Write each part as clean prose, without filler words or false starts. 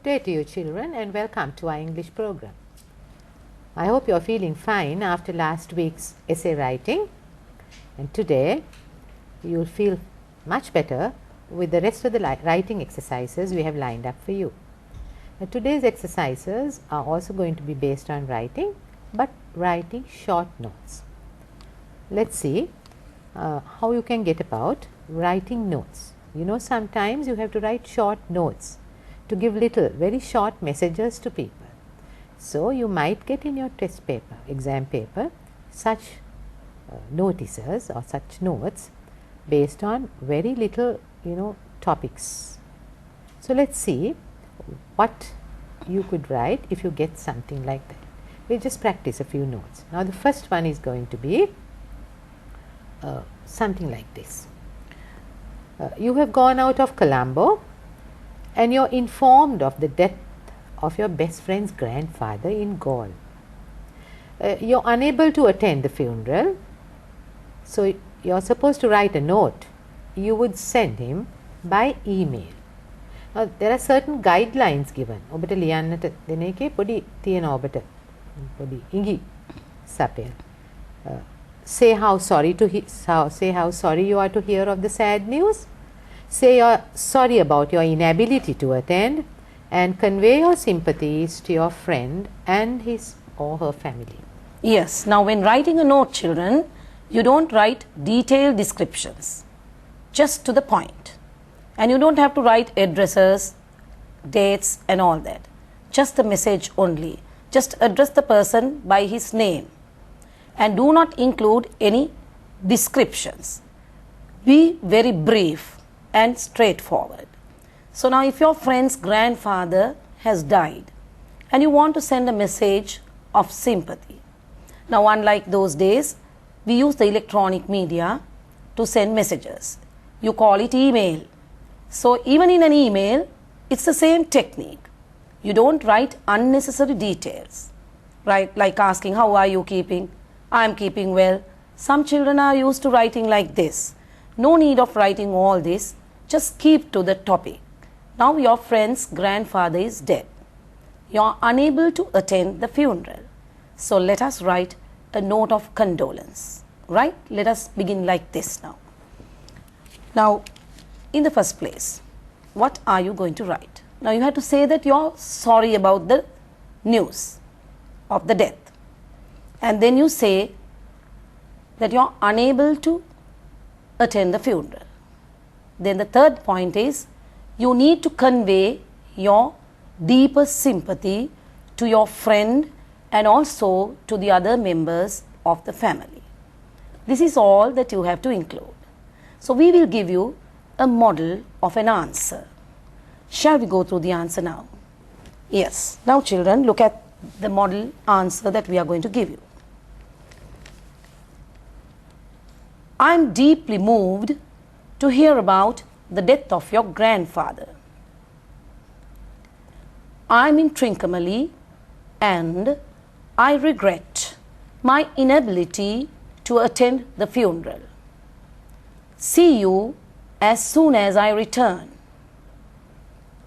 Good day to you children and welcome to our English program. I hope you are feeling fine after last week's essay writing, and today you will feel much better with the rest of the writing exercises we have lined up for you. Now, today's exercises are also going to be based on writing, but writing short notes. Let's see how you can get about writing notes. You know, sometimes you have to write short notes to give very short messages to people. So, you might get in your test paper, exam paper, such notices or such notes based on very little, topics. So, let's see what you could write if you get something like that. We'll just practice a few notes. Now, the first one is going to be something like this. You have gone out of Colombo and you're informed of the death of your best friend's grandfather in Gaul. You're unable to attend the funeral, so you're supposed to write a note you would send him by email. Now, there are certain guidelines given. ඔබට ලියන්නට දෙන එකේ පොඩි තියෙනවා ඔබට පොඩි ඉඟි සපයන. Say how sorry you are to hear of the sad news. Say you're sorry about your inability to attend and convey your sympathies to your friend and his or her family. Yes, now when writing a note, children, you don't write detailed descriptions, just to the point. And you don't have to write addresses, dates and all that. Just the message only. Just address the person by his name and do not include any descriptions. Be very brief and straightforward. So now if your friend's grandfather has died and you want to send a message of sympathy. Now, unlike those days, we use the electronic media to send messages. You call it email. So even in an email, it's the same technique. You don't write unnecessary details, right? Like asking, how are you keeping? I'm keeping well. Some children are used to writing like this. No need of writing all this. Just keep to the topic. Now your friend's grandfather is dead. You are unable to attend the funeral. So let us write a note of condolence, right? Let us begin like this now. Now, in the first place, what are you going to write? Now you have to say that you are sorry about the news of the death. And then you say that you are unable to attend the funeral. Then the third point is you need to convey your deepest sympathy to your friend and also to the other members of the family. This is all that you have to include. So we will give you a model of an answer. Shall we go through the answer now? Yes. Now children, look at the model answer that we are going to give you. I am deeply moved to hear about the death of your grandfather. I am in Trincomalee and I regret my inability to attend the funeral. See you as soon as I return.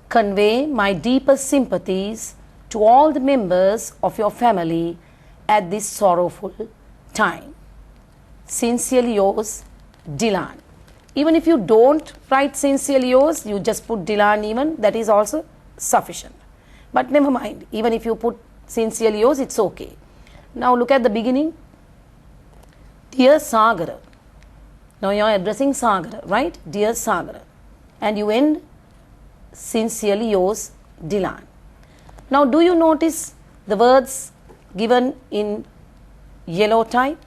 Convey my deepest sympathies to all the members of your family at this sorrowful time. Sincerely yours, Dylan. Even if you don't write sincerely yours, you just put Dylan even, that is also sufficient. But never mind, even if you put sincerely yours, it's okay. Now look at the beginning. Dear Sagara. Now you are addressing Sagara, right? Dear Sagara. And you end sincerely yours, Dylan. Now do you notice the words given in yellow type?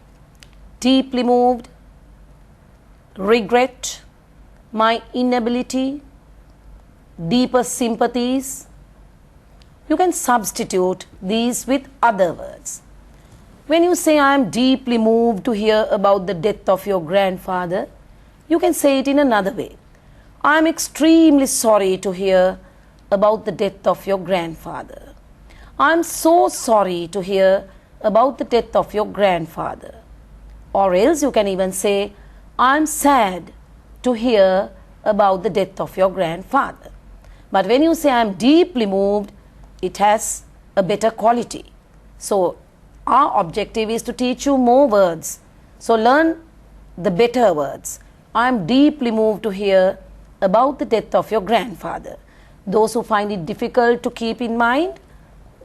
Deeply moved, regret, my inability, deepest sympathies. You can substitute these with other words. When you say I am deeply moved to hear about the death of your grandfather, you can say it in another way. I am extremely sorry to hear about the death of your grandfather. I am so sorry to hear about the death of your grandfather. Or else you can even say, I am sad to hear about the death of your grandfather. But when you say I am deeply moved, it has a better quality. So our objective is to teach you more words. So learn the better words. I am deeply moved to hear about the death of your grandfather. Those who find it difficult to keep in mind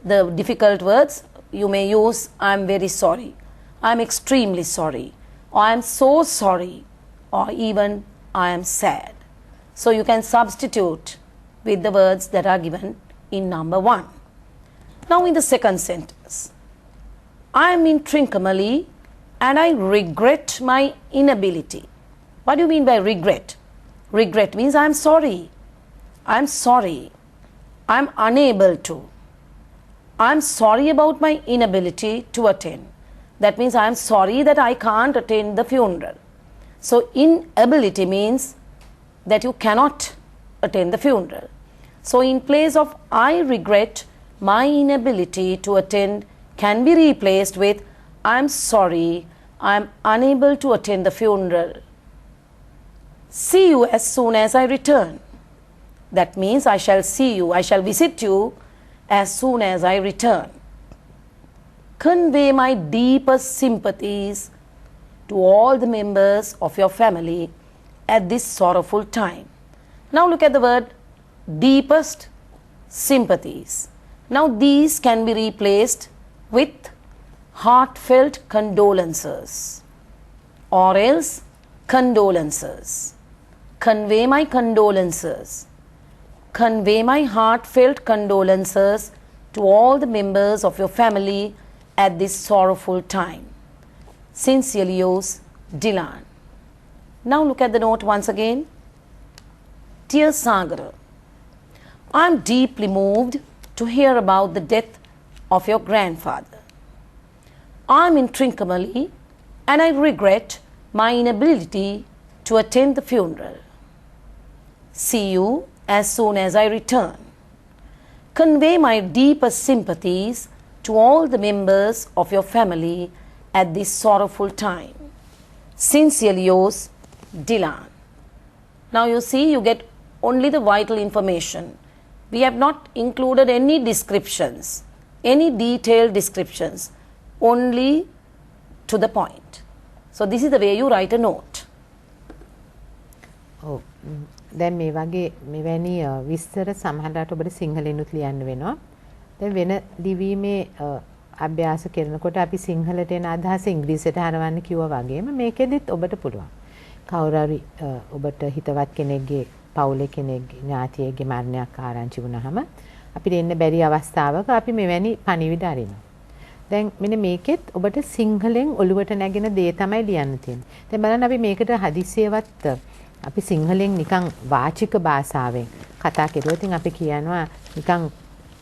the difficult words, you may use I am very sorry, I am extremely sorry, or I am so sorry, or even I am sad. So you can substitute with the words that are given in number 1. Now in the second sentence, I am in Trincomalee and I regret my inability. What do you mean by regret? Regret means I am sorry. I am sorry. I am unable to. I am sorry about my inability to attend. That means I am sorry that I can't attend the funeral. So inability means that you cannot attend the funeral. So in place of I regret my inability to attend can be replaced with I am sorry, I am unable to attend the funeral. See you as soon as I return. That means I shall see you, I shall visit you as soon as I return. Convey my deepest sympathies to all the members of your family at this sorrowful time. Now look at the word deepest sympathies. Now these can be replaced with heartfelt condolences or else condolences. Convey my condolences. Convey my heartfelt condolences to all the members of your family at this sorrowful time. Sincerely yours, Dylan. Now look at the note once again. Dear Sagara, I am deeply moved to hear about the death of your grandfather. I am in Trincomalee and I regret my inability to attend the funeral. See you as soon as I return. Convey my deepest sympathies to all the members of your family at this sorrowful time. Sincerely yours, Dylan. Now you see, you get only the vital information. We have not included any descriptions, any detailed descriptions, only to the point. So this is the way you write a note. Oh. දැන් මේ වගේ මෙවැනි විස්තර සමහරවිට ඔබට සිංහලෙනුත් ලියන්න වෙනවා. දැන් වෙන ලිවීමේ අභ්‍යාස කරනකොට අපි සිංහලට එන අදහස ඉංග්‍රීසියට හරවන්න කිව්වා වගේම මේකෙදිත් ඔබට පුළුවන්. කවුරු හරි ඔබට හිතවත් කෙනෙක්ගේ පවුලේ කෙනෙක්ගේ ඥාතියෙක්ගේ මරණයක් ආරංචි වුණාම අපිට එන්න බැරි අවස්ථාවක අපි මෙවැනි පණිවිඩ අරිනවා. දැන් මෙන්න මේකෙත් ඔබට සිංහලෙන් ඔලුවට නැගෙන දේ තමයි ලියන්න තියෙන්නේ. දැන් බලන්න අපි මේකට හදිසියවත් අපි සිංහලෙන් නිකන් වාචික භාෂාවෙන් කතා කරුවොත් ඉතින් අපි කියනවා නිකන්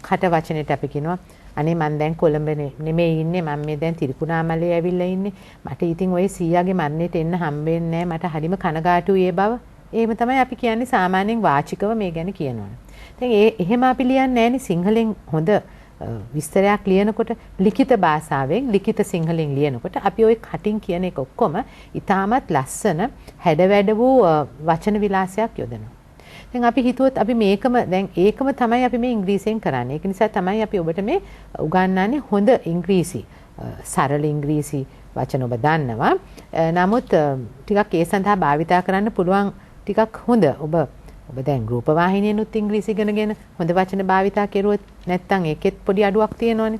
කට වචනෙට අපි කියනවා අනේ මම දැන් කොළඹ නෙමෙයි ඉන්නේ මම මේ දැන් තිරිකුණාමලේ ඇවිල්ලා ඉන්නේ මට ඉතින් ওই සීයාගේ මරණයට එන්න හම්බෙන්නේ නැහැ මට හරිම කනගාටුයි ඒ බව. එහෙම තමයි අපි කියන්නේ සාමාන්‍යයෙන් වාචිකව මේ ගැන කියනවා. දැන් එහෙම අපි ලියන්නේ නැහැනේ සිංහලෙන් හොඳ විස්තරයක් ලියනකොට ලිඛිත භාෂාවෙන් ලිඛිත සිංහලෙන් ලියනකොට අපි ওই කටින් කියන එක ඔක්කොම ඉතාමත් ලස්සන හැඩවැඩ වූ වචන විලාසයක් යොදනවා. දැන් අපි හිතුවොත් අපි මේකම දැන් ඒකම තමයි අපි මේ ඉංග්‍රීසියෙන් කරන්නේ. ඒක නිසා තමයි අපි ඔබට මේ උගන්වන්නේ හොඳ ඉංග්‍රීසි සරල ඉංග්‍රීසි වචන ඔබ දන්නවා. නමුත් ටිකක් ඒ සඳහා භාවිතා කරන්න පුළුවන් ටිකක් හොඳ ඔබ දැන් රූප වාහිනියනුත් ඉංග්‍රීසි ඉගෙනගෙන හොඳ වචන භාවිතා කරුවොත් නැත්නම් ඒකෙත් පොඩි අඩුවක් තියෙනවනේ.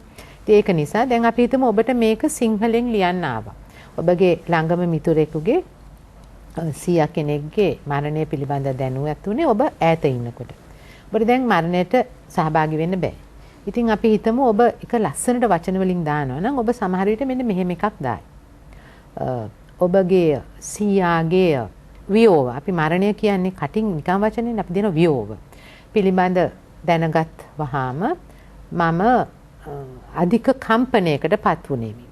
ඒක නිසා දැන් අපි හිතමු ඔබට මේක සිංහලෙන් ලියන්න ආවා. ඔබගේ ළඟම මිතුරෙකුගේ සීයා කෙනෙක්ගේ මරණය පිළිබඳ දැනුවත් උනේ ඔබ ඈත ඉන්නකොට. ඔබට දැන් මරණයට සහභාගී වෙන්න බෑ. ඉතින් අපි හිතමු ඔබ එක ලස්සනට වචන වලින් දානවා නම් ඔබ සමහර විට මෙන්න මෙහෙම එකක් දායි. ඔබගේ සීයාගේ වියෝව අපි මරණය කියන්නේ කටින් නිකන් වචනෙන් අපි දෙන වියෝව පිළිබඳ දැනගත් වහාම මම අධික කම්පනයකට පත් වුනේමි.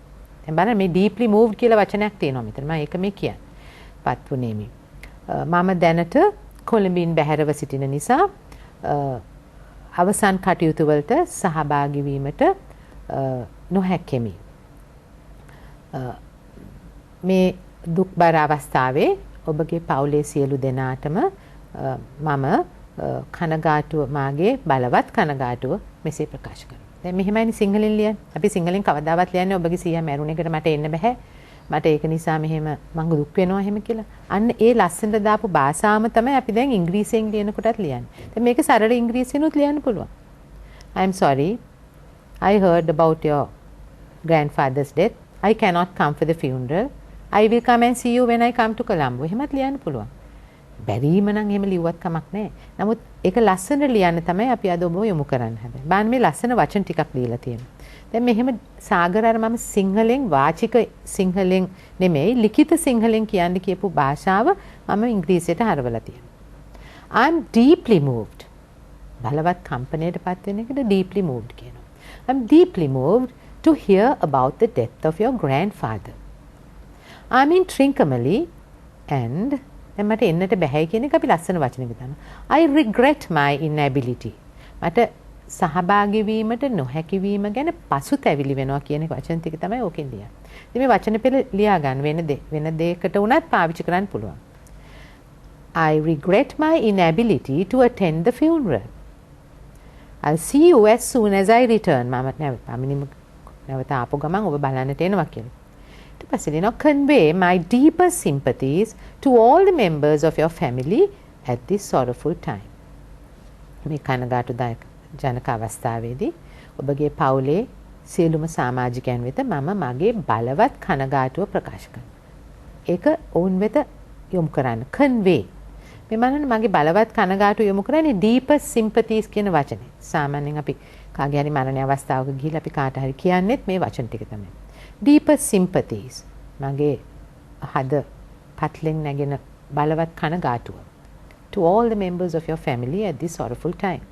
දැන් බලන්න මේ deeply moved කියලා වචනයක් තියෙනවා මෙතන. මම ඒක මේ කියන්නේ. පත් වුනේමි. මම දැනට කොළඹින් බැහැරව සිටින නිසා අවසන් කටයුතු වලට සහභාගී වීමට නොහැක්කෙමි. මේ දුක්බර අවස්ථාවේ ඔබගේ පවුලේ සියලු දෙනාටම මම කනගාටුව මාගේ බලවත් කනගාටුව මෙසේ ප්‍රකාශ කරනවා. දැන් මෙහෙමයි සිංහලෙන් ලියන්නේ. අපි සිංහලෙන් කවදාවත් ලියන්නේ ඔබගේ සීයා මැරුණ එකට මට එන්න බෑ. මට ඒක නිසා මෙහෙම මං දුක් වෙනවා එහෙම කියලා. අන්න ඒ ලස්සනට දාපු භාෂාවම තමයි අපි දැන් ඉංග්‍රීසියෙන් ලියනකොටත් ලියන්නේ. දැන් මේක සරල ඉංග්‍රීසියෙන්ුත් ලියන්න පුළුවන්. I am sorry. I heard about your grandfather's death. I cannot come for the funeral. I will come and see you when I come to Colombo. එහෙමත් ලියන්න පුළුවන්. බැරිම නම් එහෙම ලිව්වත් කමක් නැහැ. නමුත් ඒක ලස්සන ලියන්න තමයි අපි අද ඔබව යොමු කරන්න හැබැයි. බලන්න මේ ලස්සන වචන ටිකක් දීලා තියෙනවා. දැන් මෙහෙම සාගර අර මම සිංහලෙන් වාචික සිංහලෙන් නෙමෙයි ලිඛිත සිංහලෙන් කියන්න කියපු භාෂාව මම ඉංග්‍රීසියට හරවලා තියෙනවා. I am deeply moved. බලවත් කම්පණයටපත් වෙන එකට deeply moved කියනවා. I am deeply moved to hear about the death of your grandfather. I mean Trincomalee and දැන් මට එන්නට බැහැ කියන එක අපි ලස්සන වචනයක දානවා. I regret my inability. මට සහභාගී වීමට නොහැකි වීම ගැන පසුතැවිලි වෙනවා කියන වචන ටික තමයි ඕකෙන් ලියන්නේ. ඉතින් මේ වචන පෙළ ලියා ගන්න වෙන දෙයකට උනත් පාවිච්චි කරන්න පුළුවන්. I regret my inability to attend the funeral. I'll see you as soon as I return. මම නැවත ආපු ගමන් ඔබ බලන්නට එනවා කියලා. ඊට පස්සේ දෙනවා convey my deepest sympathies to all the members of your family at this sorrowful time. මේ කනගාටුදායක ජනක අවස්ථාවේදී ඔබගේ පවුලේ සියලුම සමාජිකයන් වෙත මම මගේ බලවත් කනගාටුව ප්‍රකාශ කරනවා. ඒක ඔවුන් වෙත යොමු කරන්න. convey. මේ මනන මගේ බලවත් කනගාටුව යොමු කරන්නේ deepest sympathies කියන වචනේ. සාමාන්‍යයෙන් අපි කාගේ හරි මරණ අවස්ථාවක ගිහිල්ලා අපි කාට හරි කියන්නේත් මේ වචන ටික තමයි. deepest sympathies. මගේ හද පත්ලෙන් නැගෙන බලවත් කනගාටුව. to all the members of your family at this sorrowful time.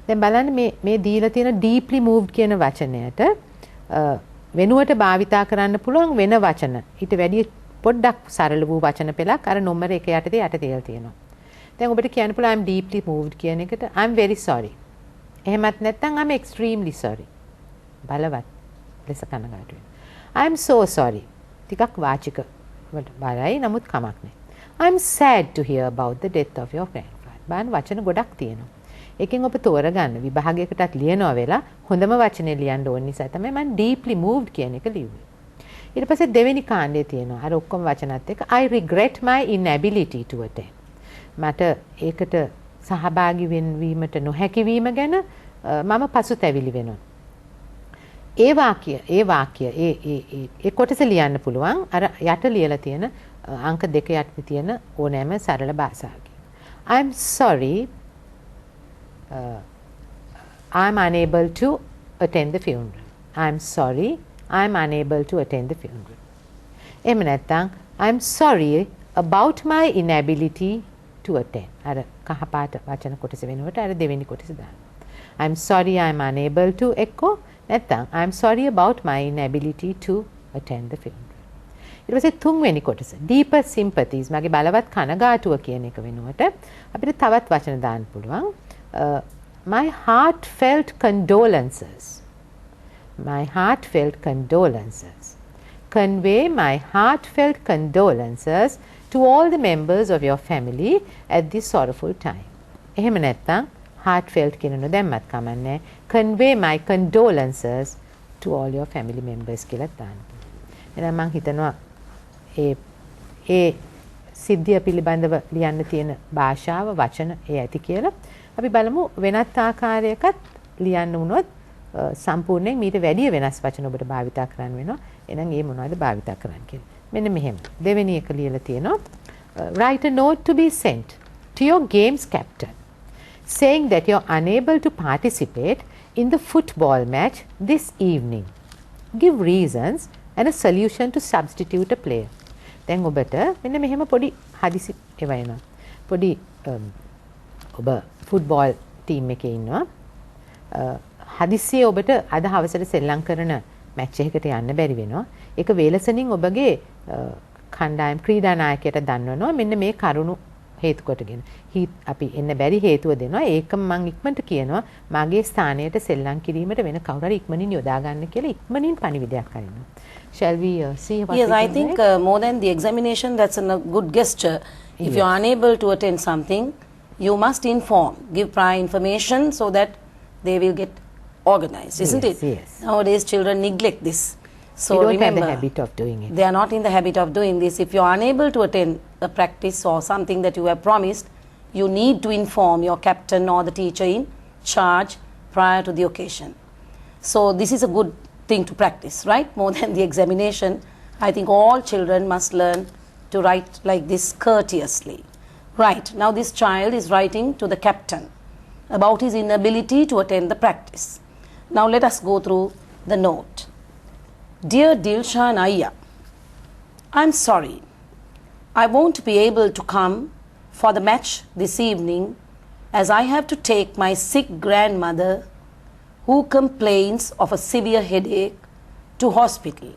දැන් බලන්න මේ දීලා තියෙන deeply moved කියන වචනයට වෙනුවට භාවිතා කරන්න පුළුවන් වෙන වචන. ඊට වැඩිය පොඩ්ඩක් සරල වූ වචන පෙළක් අර නම්බර 1 යටතේ යට තියලා තියෙනවා. දැන් ඔබට කියන්න පුළුවන් I'm deeply moved කියන එකට I'm very sorry. එහෙමත් නැත්නම් I'm extremely sorry. බලවත් ලෙස කනගාටු වෙනවා. I'm so sorry. ටිකක් වාචික වලට බරයි නමුත් කමක් නැහැ. I'm sad to hear about the death of your grandfather. බලන්න වචන ගොඩක් තියෙනවා. එකෙන් ඔබ තෝරගන්න විභාගයකටත් ලියනවා වෙලා හොඳම වචනේ ලියන්න ඕන නිසා තමයි මම deeply moved කියන එක ලිව්වේ. ඊට පස්සේ දෙවෙනි කාණ්ඩයේ තියෙනවා අර ඔක්කොම වචනත් එක්ක I regret my inability to attend. මට ඒකට සහභාගී වීමට නොහැකි වීම ගැන මම පසුතැවිලි වෙනවා. ඒ වාක්‍ය ඒ කොටස ලියන්න පුළුවන් අර යට ලියලා තියෙන අංක 2 යටතේ තියෙන ඕනෑම සරල භාෂාවකින්. I'm sorry I'm unable to attend the funeral. I'm sorry I'm unable to attend the funeral. එහෙම නැත්නම් I'm sorry about my inability to attend. අර කහපාට වචන කොටස වෙනුවට අර දෙවෙනි කොටස දාන්න. I'm sorry I'm unable to echo නැත්නම් I'm sorry about my inability to attend the funeral. ඊට පස්සේ තුන්වෙනි කොටස deepest sympathies මගේ බලවත් කනගාටුව කියන එක වෙනුවට අපිට තවත් වචන දාන්න පුළුවන්. My heartfelt condolences. My heartfelt condolences. Convey my heartfelt condolences to all the members of your family at this sorrowful time. එහෙම නැත්නම් heartfelt කියන නොදැම්මත් කමන්නේ. Convey my condolences to all your family members කියලා දාන්න. එහෙනම් මම හිතනවා ඒ සිද්ධිය පිළිබඳව ලියන්න තියෙන භාෂාව වචන ඒ ඇති කියලා. අපි බලමු වෙනත් ආකාරයකට ලියන්න වුණොත් සම්පූර්ණයෙන් මීට වැඩිය වෙනස් වචන ඔබට භාවිතා කරන්න වෙනවා. එහෙනම් ඒ මොනවද භාවිතා කරන්න කියලා. මෙන්න මෙහෙම. දෙවෙනි එක ලියලා තියෙනවා. Write a note to be sent to your game's captain saying that you're unable to participate in the football match this evening. Give reasons and a solution to substitute a player. දැන් ඔබට මෙන්න මෙහෙම පොඩි හදිසි ඒවා එනවා. පොඩි ඔබ ෆුට්බෝල් ටීම් එකේ ඉන්නවා. හදිස්සියේ ඔබට අද හවසට සෙල්ලම් කරන මැච් එකකට යන්න බැරි වෙනවා. ඒක වේලසනින් ඔබගේ කණ්ඩායම් ක්‍රීඩා නායකයට දන්වනවා. මෙන්න මේ කරුණු හේතු කොටගෙන. අපි එන්න බැරි හේතුව දෙනවා. ඒකම මම ඉක්මනට කියනවා මගේ ස්ථානයට සෙල්ලම් කිරීමට වෙන කවුරු හරි ඉක්මනින් යොදා ගන්න කියලා ඉක්මනින් පණිවිඩයක් අරිනවා. Shall we see what Yes, I think more than the examination, that's a good gesture. If you're unable to attend something, you must inform, give prior information so that they will get organized, isn't Yes, it? yes. Nowadays children neglect this. So We don't remember, have the habit of doing it. they are not in the habit of doing this. If you are unable to attend a practice or something that you have promised, you need to inform your captain or the teacher in charge prior to the occasion. So this is a good thing to practice, right? More than the examination, I think all children must learn to write like this courteously. Right, now this child is writing to the captain about his inability to attend the practice. Now let us go through the note. Dear Dilshan Ayya, I'm sorry, I won't be able to come for the match this evening as I have to take my sick grandmother who complains of a severe headache to hospital.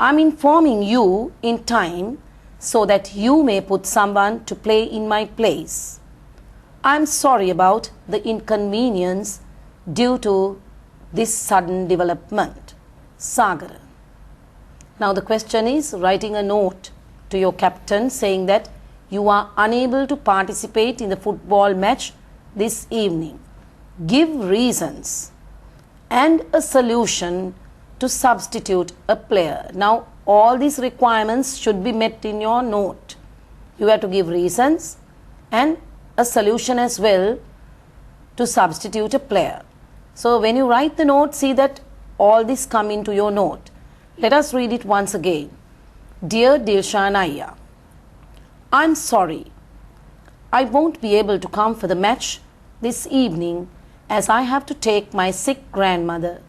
I'm informing you in time so that you may put someone to play in my place. I'm sorry about the inconvenience due to this sudden development. Sagar. Now the question is writing a note to your captain saying that you are unable to participate in the football match this evening. Give reasons and a solution to substitute a player. Now all these requirements should be met in your note. You have to give reasons and a solution as well to substitute a player. So when you write the note, see that all this come into your note. Let us read it once again. Dear Dilshan Ayya, I'm sorry, I won't be able to come for the match this evening as I have to take my sick grandmother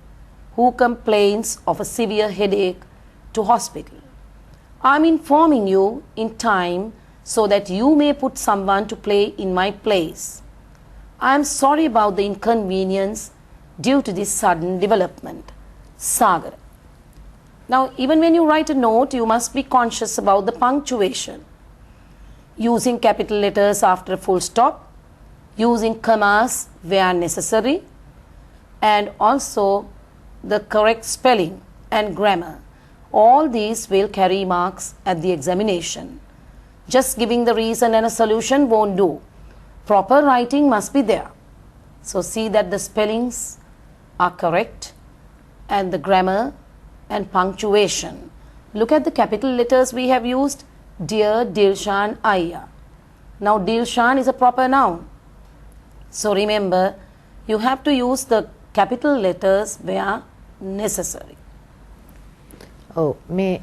who complains of a severe headache to hospital. I'm informing you in time so that you may put someone to play in my place. I'm sorry about the inconvenience due to this sudden development. Sagar. Now, even when you write a note, you must be conscious about the punctuation. Using capital letters after a full stop, using commas where necessary, and also the correct spelling and grammar. All these will carry marks at the examination. Just giving the reason and a solution won't do. Proper writing must be there. So see that the spellings are correct and the grammar and punctuation. Look at the capital letters we have used. Dear Dilshan Ayya. Now Dilshan is a proper noun. So remember, you have to use the capital letters where necessary. ඔව් මේ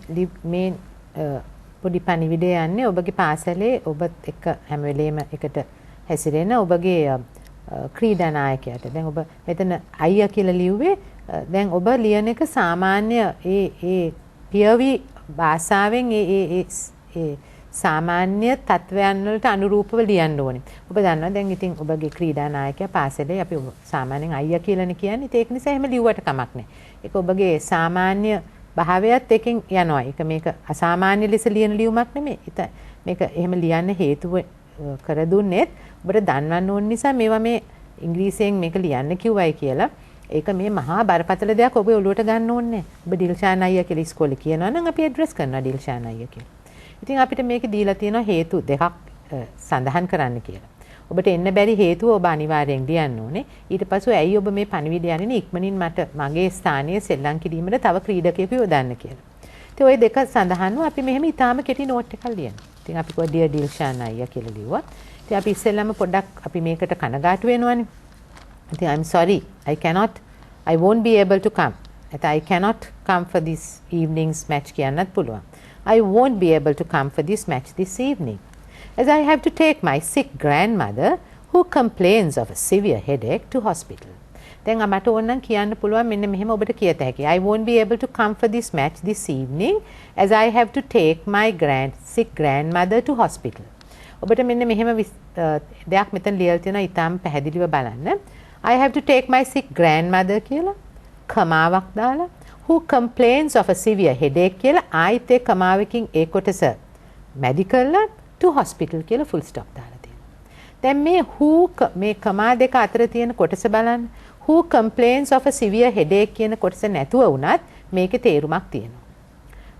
පොඩි පණිවිඩය යන්නේ ඔබගේ පාසලේ ඔබත් එක්ක හැම වෙලේම එකට හැසිරෙන ඔබගේ ක්‍රීඩා නායකයාට. දැන් ඔබ මෙතන අයියා කියලා ලිව්වේ. දැන් ඔබ ලියන එක සාමාන්‍ය ඒ පියවි භාෂාවෙන් ඒ සාමාන්‍ය තත්වයන් වලට අනුරූපව ලියන්න ඕනේ. ඔබ දන්නවා දැන් ඉතින් ඔබගේ ක්‍රීඩා නායකයා පාසලේ අපි සාමාන්‍යයෙන් අයියා කියලානේ කියන්නේ. ඒක නිසා එහෙම ලිව්වට කමක් නැහැ. ඒක ඔබගේ සාමාන්‍ය භාවයත් එකකින් යනවා. ඒක මේක අසාමාන්‍ය ලෙස ලියන ලියුමක් නෙමෙයි. මේක එහෙම ලියන්න හේතුව කර දුන්නේත් ඔබට දන්වන්න ඕන නිසා මේවා මේ ඉංග්‍රීසියෙන් මේක ලියන්න කිව්වයි කියලා. ඒක මේ මහා බරපතල දෙයක් ඔබ ඔළුවට ගන්න ඕනේ. ඔබ ඩිල්ෂාන් අයියා කියලා ඉස්කෝලේ කියනවා නම් අපි ඇඩ්‍රස් කරනවා ඩිල්ෂාන් අයියා කියලා. ඉතින් අපිට මේක දීලා තියෙනවා හේතු දෙකක් සඳහන් කරන්න කියලා. ඔබට එන්න බැරි හේතුව ඔබ අනිවාර්යෙන් ලියන්න ඕනේ. ඊට පස්සේ ඇයි ඔබ මේ පණිවිඩය යන්නේ ඉක්මනින් මට මගේ ස්ථානීය සෙල්ලම් කිරීමට තව ක්‍රීඩකයෙකු යොදන්න කියලා. ඉතින් ওই දෙක සඳහන්ව අපි මෙහෙම ඊටාම කෙටි නෝට් එකක් ලියනවා. ඉතින් අපි කිව්වා ඩියර් ඩිල්ෂාන් අයියා කියලා ලිව්වා. ඉතින් අපි ඉස්සෙල්ලාම පොඩ්ඩක් අපි මේකට කනගාටු වෙනවනේ. ඉතින් I'm sorry, I won't be able to come. I cannot come for this evening's match කියන්නත් පුළුවන්. I won't be able to come for this match this evening, as I have to take my sick grandmother who complains of a severe headache to hospital. දැන් මට ඕනනම් කියන්න පුළුවන් මෙන්න මෙහෙම ඔබට කියත හැකියි. I won't be able to come for this match this evening as I have to take my sick grandmother to hospital. ඔබට මෙන්න මෙහෙම දෙයක් මෙතන ලියලා තියෙනවා ඊටාම් පැහැදිලිව බලන්න. I have to take my sick grandmother කියලා කමාවක් දාලා who complains of a severe headache කියලා ආයිත් ඒ කමාවකින් ඒ කොටස මැදි කරලා to hospital කියලා full stop දාලා තියෙනවා. දැන් මේ who මේ කමා දෙක අතර තියෙන කොටස බලන්න. Who complains of a severe headache කියන කොටස නැතුව වුණත් මේකේ තේරුමක් තියෙනවා.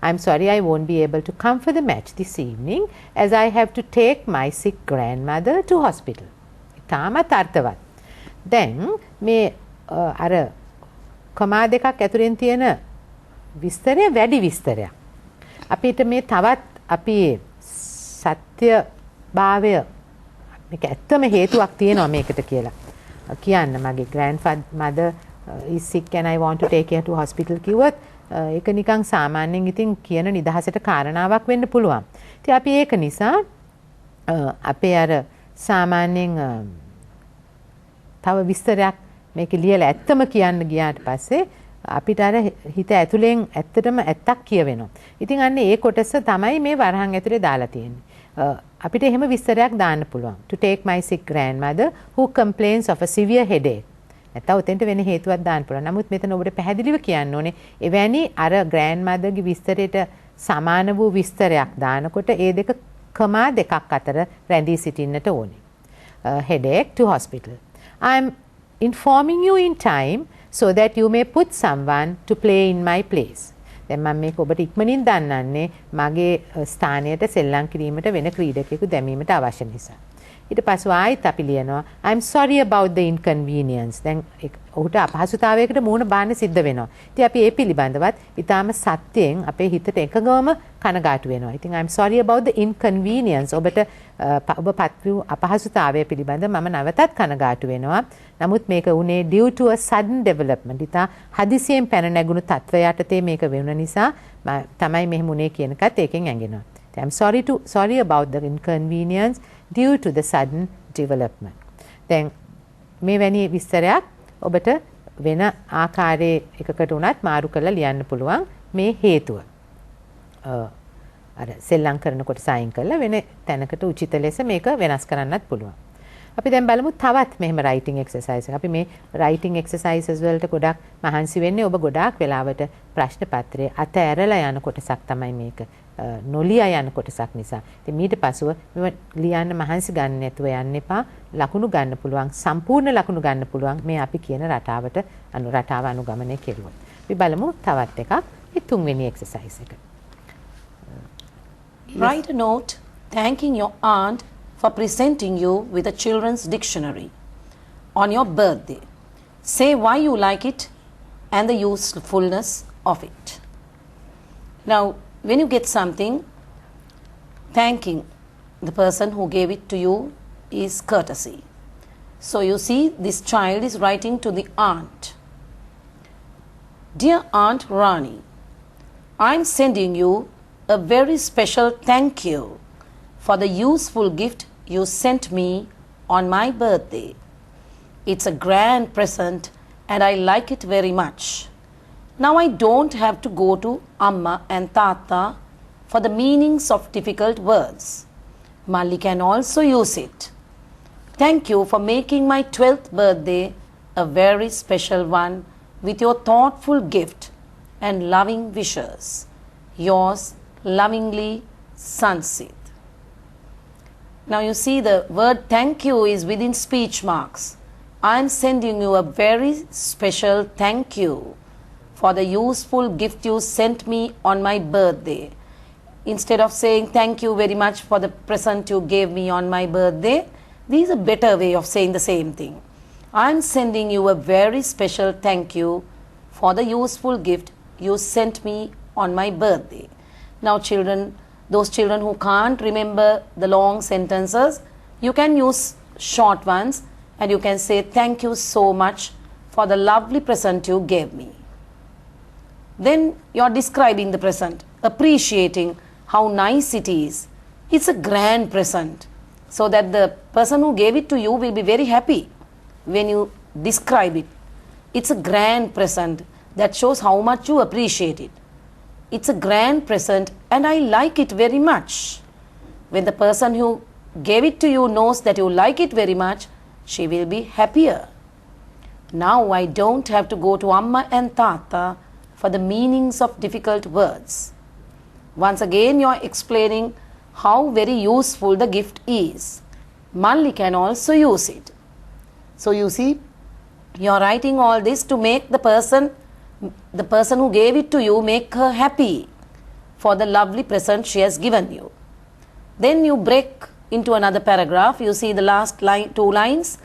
I'm sorry I won't be able to come for the match this evening as I have to take my sick grandmother to hospital. ඉතාමත් අර්ථවත්. දැන් මේ අර කමා දෙකක් ඇතුලෙන් තියෙන විස්තරය වැඩි විස්තරයක්. අපිට මේ තවත් අපි සත්‍යභාවය මේක ඇත්තම හේතුවක් තියෙනවා මේකට කියලා. කියන්න මගේ grandmother is sick and I want to take her to hospital කිව්වොත් ඒක නිකන් සාමාන්‍යයෙන් ඉතින් කියන නිදහසට කාරණාවක් වෙන්න පුළුවන්. ඉතින් අපි ඒක නිසා අපේ අර සාමාන්‍යයෙන් තව විස්තරයක් මේක ලියලා ඇත්තම කියන්න ගියාට පස්සේ අපිට අර හිත ඇතුලෙන් ඇත්තටම ඇත්තක් කියවෙනවා. ඉතින් අන්න ඒ කොටස තමයි මේ වරහන් ඇතුලේ දාලා තියෙන්නේ. අපිට එහෙම විස්තරයක් දාන්න පුළුවන්. To take my sick grandmother who complains of a severe headache. නැත්නම් උතෙන්ට වෙන හේතුවක් දාන්න පුළුවන්. නමුත් මෙතන ඔබට පැහැදිලිව කියන්න ඕනේ එවැනි අර grandmotherගේ විස්තරයට සමාන වූ විස්තරයක් දානකොට ඒ දෙක කමා දෙකක් අතර රැඳී සිටින්නට ඕනේ. Headache to hospital. I'm informing you in time so that you may put someone to play in my place. දැන් මම මේක ඔබට ඉක්මනින් දන්නන්නේ මගේ ස්ථානයට සෙල්ලම් කිරීමට වෙන ක්‍රීඩකයෙකු දැමීමට අවශ්‍ය නිසා. ඊට පස්ව ආයෙත් අපි ලියනවා I'm sorry about the inconvenience. දැන් ඔහුට අපහසුතාවයකට මුහුණ පාන්න සිද්ධ වෙනවා. ඉතින් අපි ඒ පිළිබඳවත් ඊටාම සත්‍යයෙන් අපේ හිතට එකගම කනගාටු වෙනවා. ඉතින් I'm sorry about the inconvenience. ඔබට ඔබ පත් වූ අපහසුතාවය පිළිබඳව මම නැවතත් කනගාටු වෙනවා. නමුත් මේක උනේ due to a sudden development. ඉතා හදිසියෙන් පැන නැගුණු තත්ත්වයටතේ මේක වෙන නිසා තමයි මෙහෙම උනේ කියන එකත් ඒකෙන් ඇඟෙනවා. I'm sorry about the inconvenience due to the sudden development. දැන් මේ වැනි විස්තරයක් ඔබට වෙන ආකාරයේ එකකට උනත් මාරු කරලා ලියන්න පුළුවන් මේ හේතුව. අර සෙල්ලම් කරනකොට සයින් කරලා වෙන තැනකට උචිත ලෙස මේක වෙනස් කරන්නත් පුළුවන්. අපි දැන් බලමු තවත් මෙහෙම writing exercise එක. අපි මේ writing exercises වලට ගොඩක් මහන්සි වෙන්නේ ඔබ ගොඩාක් වෙලාවට ප්‍රශ්න පත්‍රයේ අත ඇරලා යන කොටසක් තමයි මේක. නොලියා යන කොටසක් නිසා. ඉතින් ඊට පස්ව මෙව ලියන්න මහන්සි ගන්න නැතුව යන්න එපා. ලකුණු ගන්න පුළුවන්, සම්පූර්ණ ලකුණු ගන්න පුළුවන් මේ අපි කියන රටාවට රටාව අනුගමනය කෙරුවොත්. අපි බලමු තවත් එකක්. මේ තුන්වෙනි exercise එක. Write a note thanking your aunt for presenting you with a children's dictionary on your birthday. Say why you like it and the usefulness of it. Now, when you get something, thanking the person who gave it to you is courtesy. So you see, this child is writing to the aunt. Dear Aunt Rani, I'm sending you a very special thank you for the useful gift you sent me on my birthday. It's a grand present and I like it very much. Now I don't have to go to Amma and Tata for the meanings of difficult words. Malli can also use it. Thank you for making my 12th birthday a very special one with your thoughtful gift and loving wishes. Yours lovingly, Sansit. Now you see the word thank you is within speech marks. I am sending you a very special thank you for the useful gift you sent me on my birthday. Instead of saying thank you very much for the present you gave me on my birthday, this is a better way of saying the same thing. I am sending you a very special thank you for the useful gift you sent me on my birthday. Now children, those children who can't remember the long sentences, you can use short ones and you can say thank you so much for the lovely present you gave me. Then you are describing the present, appreciating how nice it is. It's a grand present, so that the person who gave it to you will be very happy when you describe it. It's a grand present that shows how much you appreciate it. It's a grand present and I like it very much. When the person who gave it to you knows that you like it very much, she will be happier. Now I don't have to go to Amma and Tata for the meanings of difficult words. Once again you are explaining how very useful the gift is. Malli can also use it. So you see, you are writing all this to make the person who gave it to you, make her happy. for the lovely present she has given you. Then you break into another paragraph. You see the last line, 2 lines.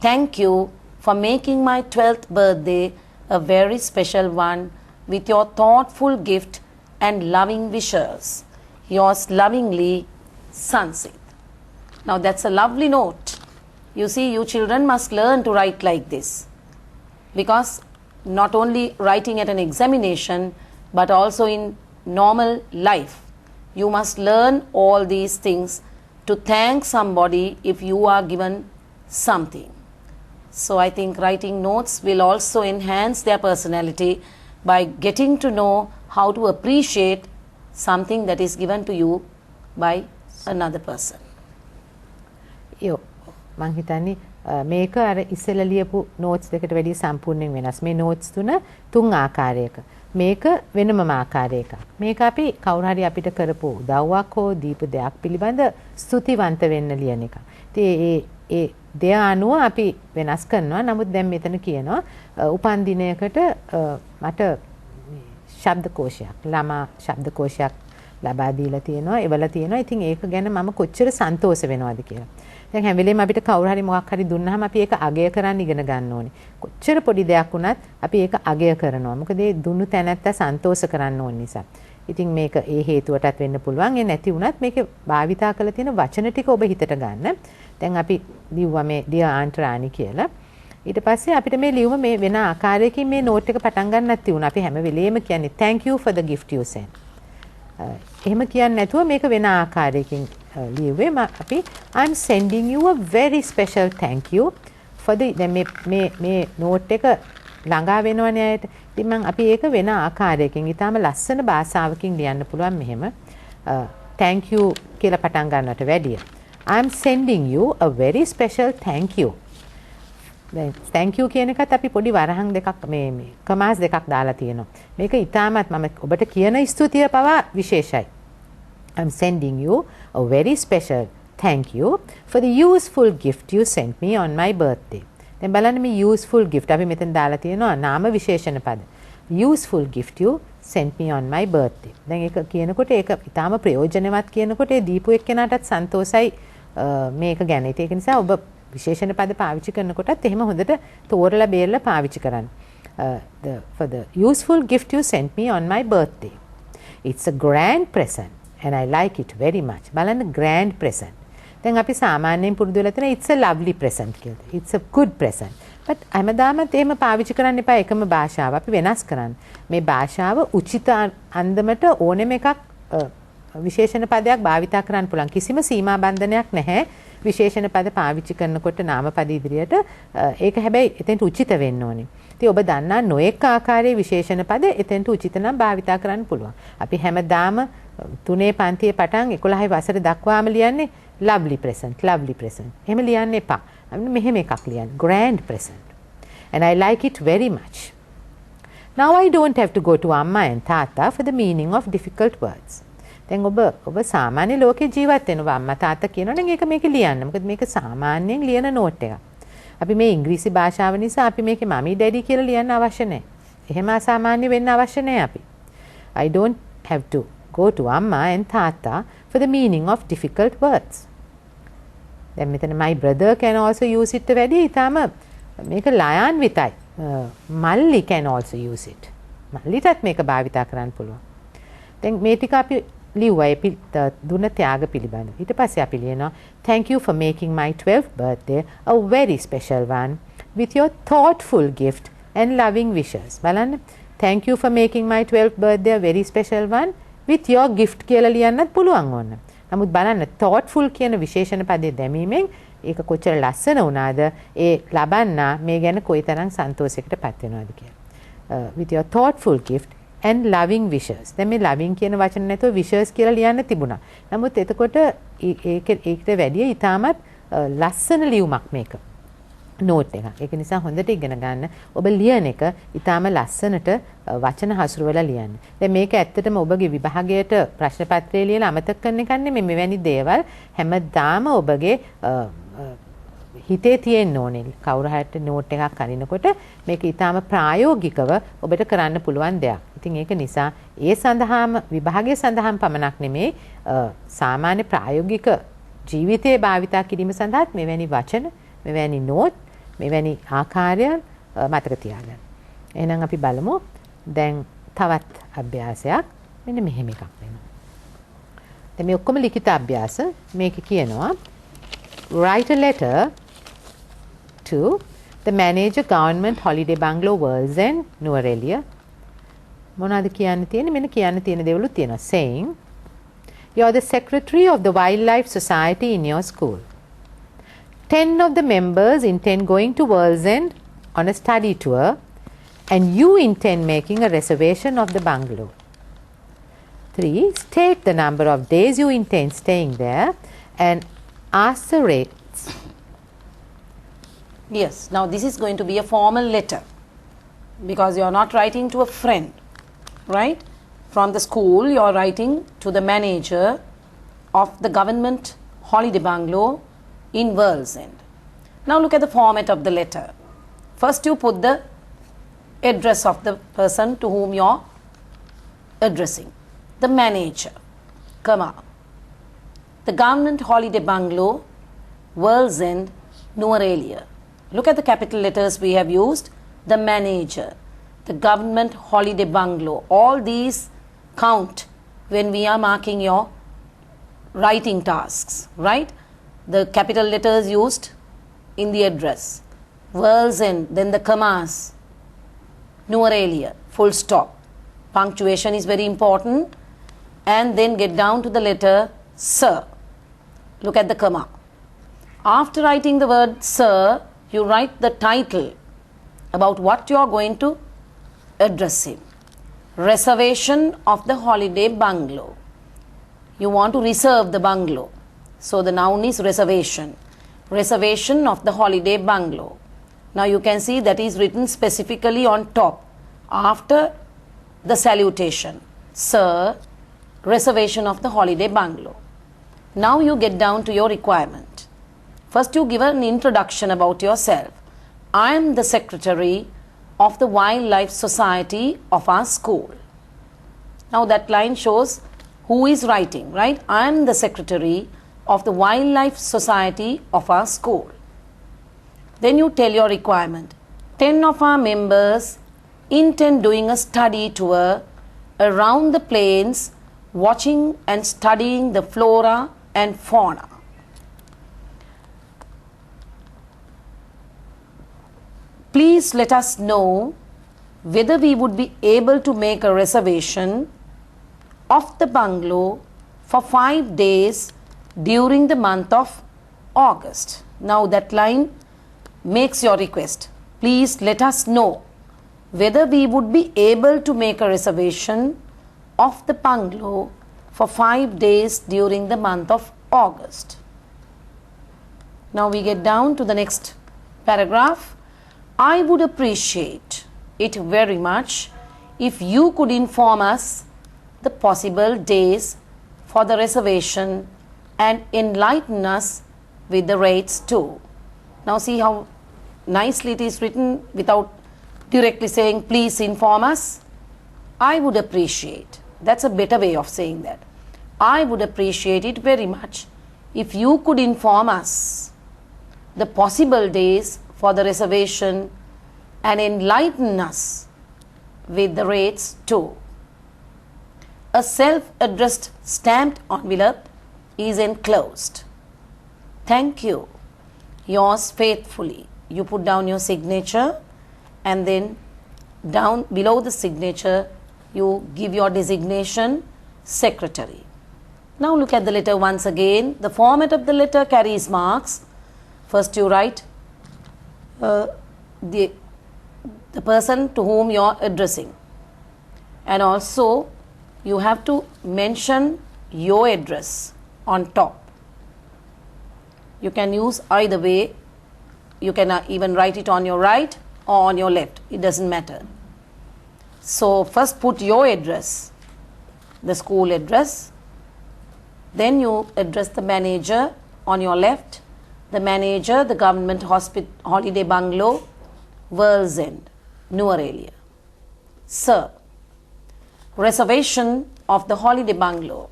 Thank you for making my 12th birthday a very special one with your thoughtful gift and loving wishes. Yours lovingly, Sansit. Now that's a lovely note. You see, you children must learn to write like this, because not only writing at an examination but also in normal life, you must learn all these things to thank somebody if you are given something. So I think writing notes will also enhance their personality by getting to know how to appreciate something that is given to you by another person. යෝ මං හිතන්නේ මේක අර ඉස්සෙල්ලා ලියපු notes දෙකට වැඩිය සම්පූර්ණයෙන් වෙනස්. මේ notes තුන් ආකාරයක. මේක වෙනමම ආකාරයක. මේක අපි කවුරු හරි අපිට කරපු උදව්වක් හෝ දීපු දෙයක් පිළිබඳ ස්තුතිවන්ත වෙන්න ලියන එක. ඉතින් ඒ දෙය අනුව අපි වෙනස් කරනවා. නමුත් දැන් මෙතන කියනවා උපන් දිනයකට මට ශබ්දකෝෂයක් ළමා ශබ්දකෝෂයක් ලබා දීලා තියෙනවා. ඒවල තියෙනවා. ඉතින් ඒක ගැන මම කොච්චර සන්තෝෂ වෙනවද කියලා. දැන් හැම වෙලේම අපිට කවුරු හරි මොකක් හරි දුන්නාම අපි ඒක අගය කරන්න ඉගෙන ගන්න ඕනේ. කොච්චර පොඩි දෙයක් වුණත් අපි ඒක අගය කරනවා. මොකද ඒ දුන්නු තැනත්තා සන්තෝෂ කරන්න ඕන නිසා. ඉතින් මේක ඒ හේතුවටත් වෙන්න පුළුවන්. ඒ නැති වුණත් මේකේ භාවිතා කරලා තියෙන වචන ටික ඔබ හිතට ගන්න. දැන් අපි ලිව්වා මේ dear aunt Rani කියලා. ඊට පස්සේ අපිට මේ ලියුම මේ වෙන ආකාරයකින් මේ note එක පටන් ගන්නත් තියුණා. අපි හැම වෙලේම කියන්නේ thank you for the gift you sent. එහෙම කියන්නේ නැතුව මේක වෙන ආකාරයකින් ලියුවේ අපි I'm sending you a very special thank you for the දැන් මේ note එක ළඟා වෙනවනේ අයට. ඉතින් මම අපි ඒක වෙන ආකාරයකින් ඊටාම ලස්සන භාෂාවකින් ලියන්න පුළුවන් මෙහෙම thank you කියලා පටන් ගන්නවට වැඩිය. I'm sending you a very special thank you. දැන් thank you කියන එකත් අපි පොඩි වරහන් දෙකක් මේ කමාස් දෙකක් දාලා තියෙනවා. මේක ඊටාමත් මම ඔබට කියන ස්තුතිය පවා විශේෂයි. I'm sending you a very special thank you for the useful gift you sent me on my birthday. දැන් බලන්න මේ useful gift අපි මෙතන දාලා තියෙනවා නාම විශේෂණ පද. Useful gift you sent me on my birthday. දැන් ඒක කියනකොට ඒක ඊටාම ප්‍රයෝජනවත් කියනකොට ඒ දීපු එක්කෙනාටත් සන්තෝසයි මේක ගැන. ඒක නිසා ඔබ විශේෂණ පද පාවිච්චි කරනකොටත් එහෙම හොඳට තෝරලා බේරලා පාවිච්චි කරන්න. For the useful gift you sent me on my birthday. It's a grand present and I like it very much. බලන්න grand present. දැන් අපි සාමාන්‍යයෙන් පුරුදු වෙලා තියෙන it's a lovely present කියලා. It's a good present. but හැමදාමත් එහෙම පාවිච්චි කරන්න එපා එකම භාෂාව. අපි වෙනස් කරන්න. මේ භාෂාව උචිත අන්දමට ඕනෙම එකක් විශේෂණ පදයක් භාවිතා කරන්න පුළුවන්. කිසිම සීමා බන්ධනයක් නැහැ. විශේෂණ පද පාවිච්චි කරනකොට නාම පද ඉදිරියට ඒක හැබැයි එතෙන්ට උචිත වෙන්න ඕනේ. ඉතින් ඔබ දන්නා නොඑක ආකාරයේ විශේෂණ පද එතෙන්ට උචිත නම් භාවිතා කරන්න පුළුවන්. අපි හැමදාම 3 පන්තියේ පටන් 11 වසර දක්වාම ලියන්නේ lovely present. එහෙම ලියන්න එපා. මෙහෙම එකක් ලියන්න. grand present. And I like it very much. Now I don't have to go to Amma and Tata for the meaning of difficult words. දැන් ඔබ සාමාන්‍ය ලෝකේ ජීවත් වෙනවා. අම්මා තාත්තා කියනවනම් ඒක මේක ලියන්න. මොකද මේක සාමාන්‍යයෙන් ලියන නෝට් එකක්. අපි මේ ඉංග්‍රීසි භාෂාව නිසා අපි මේකේ මමි ඩැඩි කියලා ලියන්න අවශ්‍ය නැහැ. එහෙම අසාමාන්‍ය වෙන්න අවශ්‍ය නැහැ අපි. I don't have to go to Amma and Tata for the meaning of difficult words. දැන් මෙතන my brother can also use it වැඩි ඊටම මේක ලයන් විතයි. මල්ලි can also use it. මල්ලිටත් මේක භාවිතා කරන්න පුළුවන්. දැන් මේ ටික අපි ලිව්වා දුන්න ත්‍යාග පිළිබඳව. ඊට පස්සේ අපි ලියනවා thank you for making my 12th birthday a very special one with your thoughtful gift and loving wishes. බලන්න thank you for making my 12th birthday a very special one with your gift කියලා ලියන්නත් පුළුවන් ඕන. නමුත් බලන්න thoughtful කියන විශේෂණ පදේ දැමීමෙන් ඒක කොච්චර ලස්සන වුණාද ඒ ලබන්නා මේ ගැන කොයිතරම් සන්තෝෂයකට පත් වෙනවද කියලා. with your thoughtful gift and loving wishes. දැන් මේ loving කියන වචන නැතුව wishes කියලා ලියන්න තිබුණා. නමුත් එතකොට ඒකට වැඩිය ඊටමත් ලස්සන ලියුමක් මේක. නෝට් එකක්. ඒක නිසා හොඳට ඉගෙන ගන්න. ඔබ ලියන එක ඊටම ලස්සනට වචන හසුරුවලා ලියන්න. දැන් මේක ඇත්තටම ඔබගේ විභාගයට ප්‍රශ්න පත්‍රය ලියලා අමතක කරන එක නෙමෙයි. මෙවැනි දේවල් හැමදාම ඔබගේ හිතේ තියෙන්න ඕනේ. කවුරු හරි නෝට් එකක් අරිනකොට මේක ඊටාම ප්‍රායෝගිකව ඔබට කරන්න පුළුවන් දෙයක්. ඉතින් ඒක නිසා ඒ සඳහාම විභාගයේ සඳහාම පමණක් නෙමේ සාමාන්‍ය ප්‍රායෝගික ජීවිතයේ භාවිතා කිරීම සඳහාත් මෙවැනි වචන, මෙවැනි නෝට්, මෙවැනි ආකාරයන් මතක තියාගන්න. එහෙනම් අපි බලමු දැන් තවත් අභ්‍යාසයක්. මෙන්න මෙහෙම එකක් වෙනවා. දැන් මේ ඔක්කොම ලිඛිත අභ්‍යාස. මේක කියනවා write a letter to the manager government holiday bungalow World's End Nuwara මොනවද කියන්න තියෙන්නේ? මෙන්න කියන්න තියෙන දේවලුත් තියෙනවා. saying you are the secretary of the wildlife society in your school. 10 of the members intend going to World's End on a study tour and you intend making a reservation of the bungalow. 3. State the number of days you intend staying there and ask the rates. Yes, now this is going to be a formal letter because you are not writing to a friend, right? From the school, you are writing to the manager of the government holiday bungalow in World's End. Now look at the format of the letter. First you put the address of the person to whom you are addressing. The manager, comma, the government holiday bungalow, World's End, Nuwara. Look at the capital letters we have used. The manager, the government holiday bungalow. All these count when we are marking your writing tasks, right? The capital letters used in the address. World's End, then the commas, Nuwara, full stop. Punctuation is very important. And then get down to the letter sir. Look at the comma. After writing the word sir, you write the title about what you are going to address him. Reservation of the holiday bungalow. You want to reserve the bungalow. So the noun is reservation. Reservation of the holiday bungalow. Now you can see that is written specifically on top after the salutation. Sir, reservation of the holiday bungalow. Now you get down to your requirement. First you give an introduction about yourself. I am the secretary of the Wildlife Society of our school. Now that line shows who is writing, right? I am the secretary of the Wildlife Society of our school. Then you tell your requirement. 10 of our members intend doing a study tour around the plains, watching and studying the flora and fauna. Please let us know whether we would be able to make a reservation of the bungalow for 5 days during the month of August. Now that line makes your request. Please let us know whether we would be able to make a reservation of the bungalow for 5 days during the month of August. Now we get down to the next paragraph. I would appreciate it very much if you could inform us the possible days for the reservation and enlighten us with the rates too. Now see how nicely it is written without directly saying please inform us. I would appreciate. That's a better way of saying that. I would appreciate it very much if you could inform us the possible days for the reservation and enlighten us with the rates too. A self-addressed stamped envelope is enclosed. Thank you. Yours faithfully. You put down your signature and then down below the signature you give your designation secretary. Now look at the letter once again. The format of the letter carries marks. First you write the person to whom you are addressing, and also you have to mention your address on top. You can use either way. You can even write it on your right or on your left. It doesn't matter. So first put your address, the school address. Then you address the manager on your left. the manager, the government holiday bungalow, World's End, Nuwara. Sir, reservation of the holiday bungalow.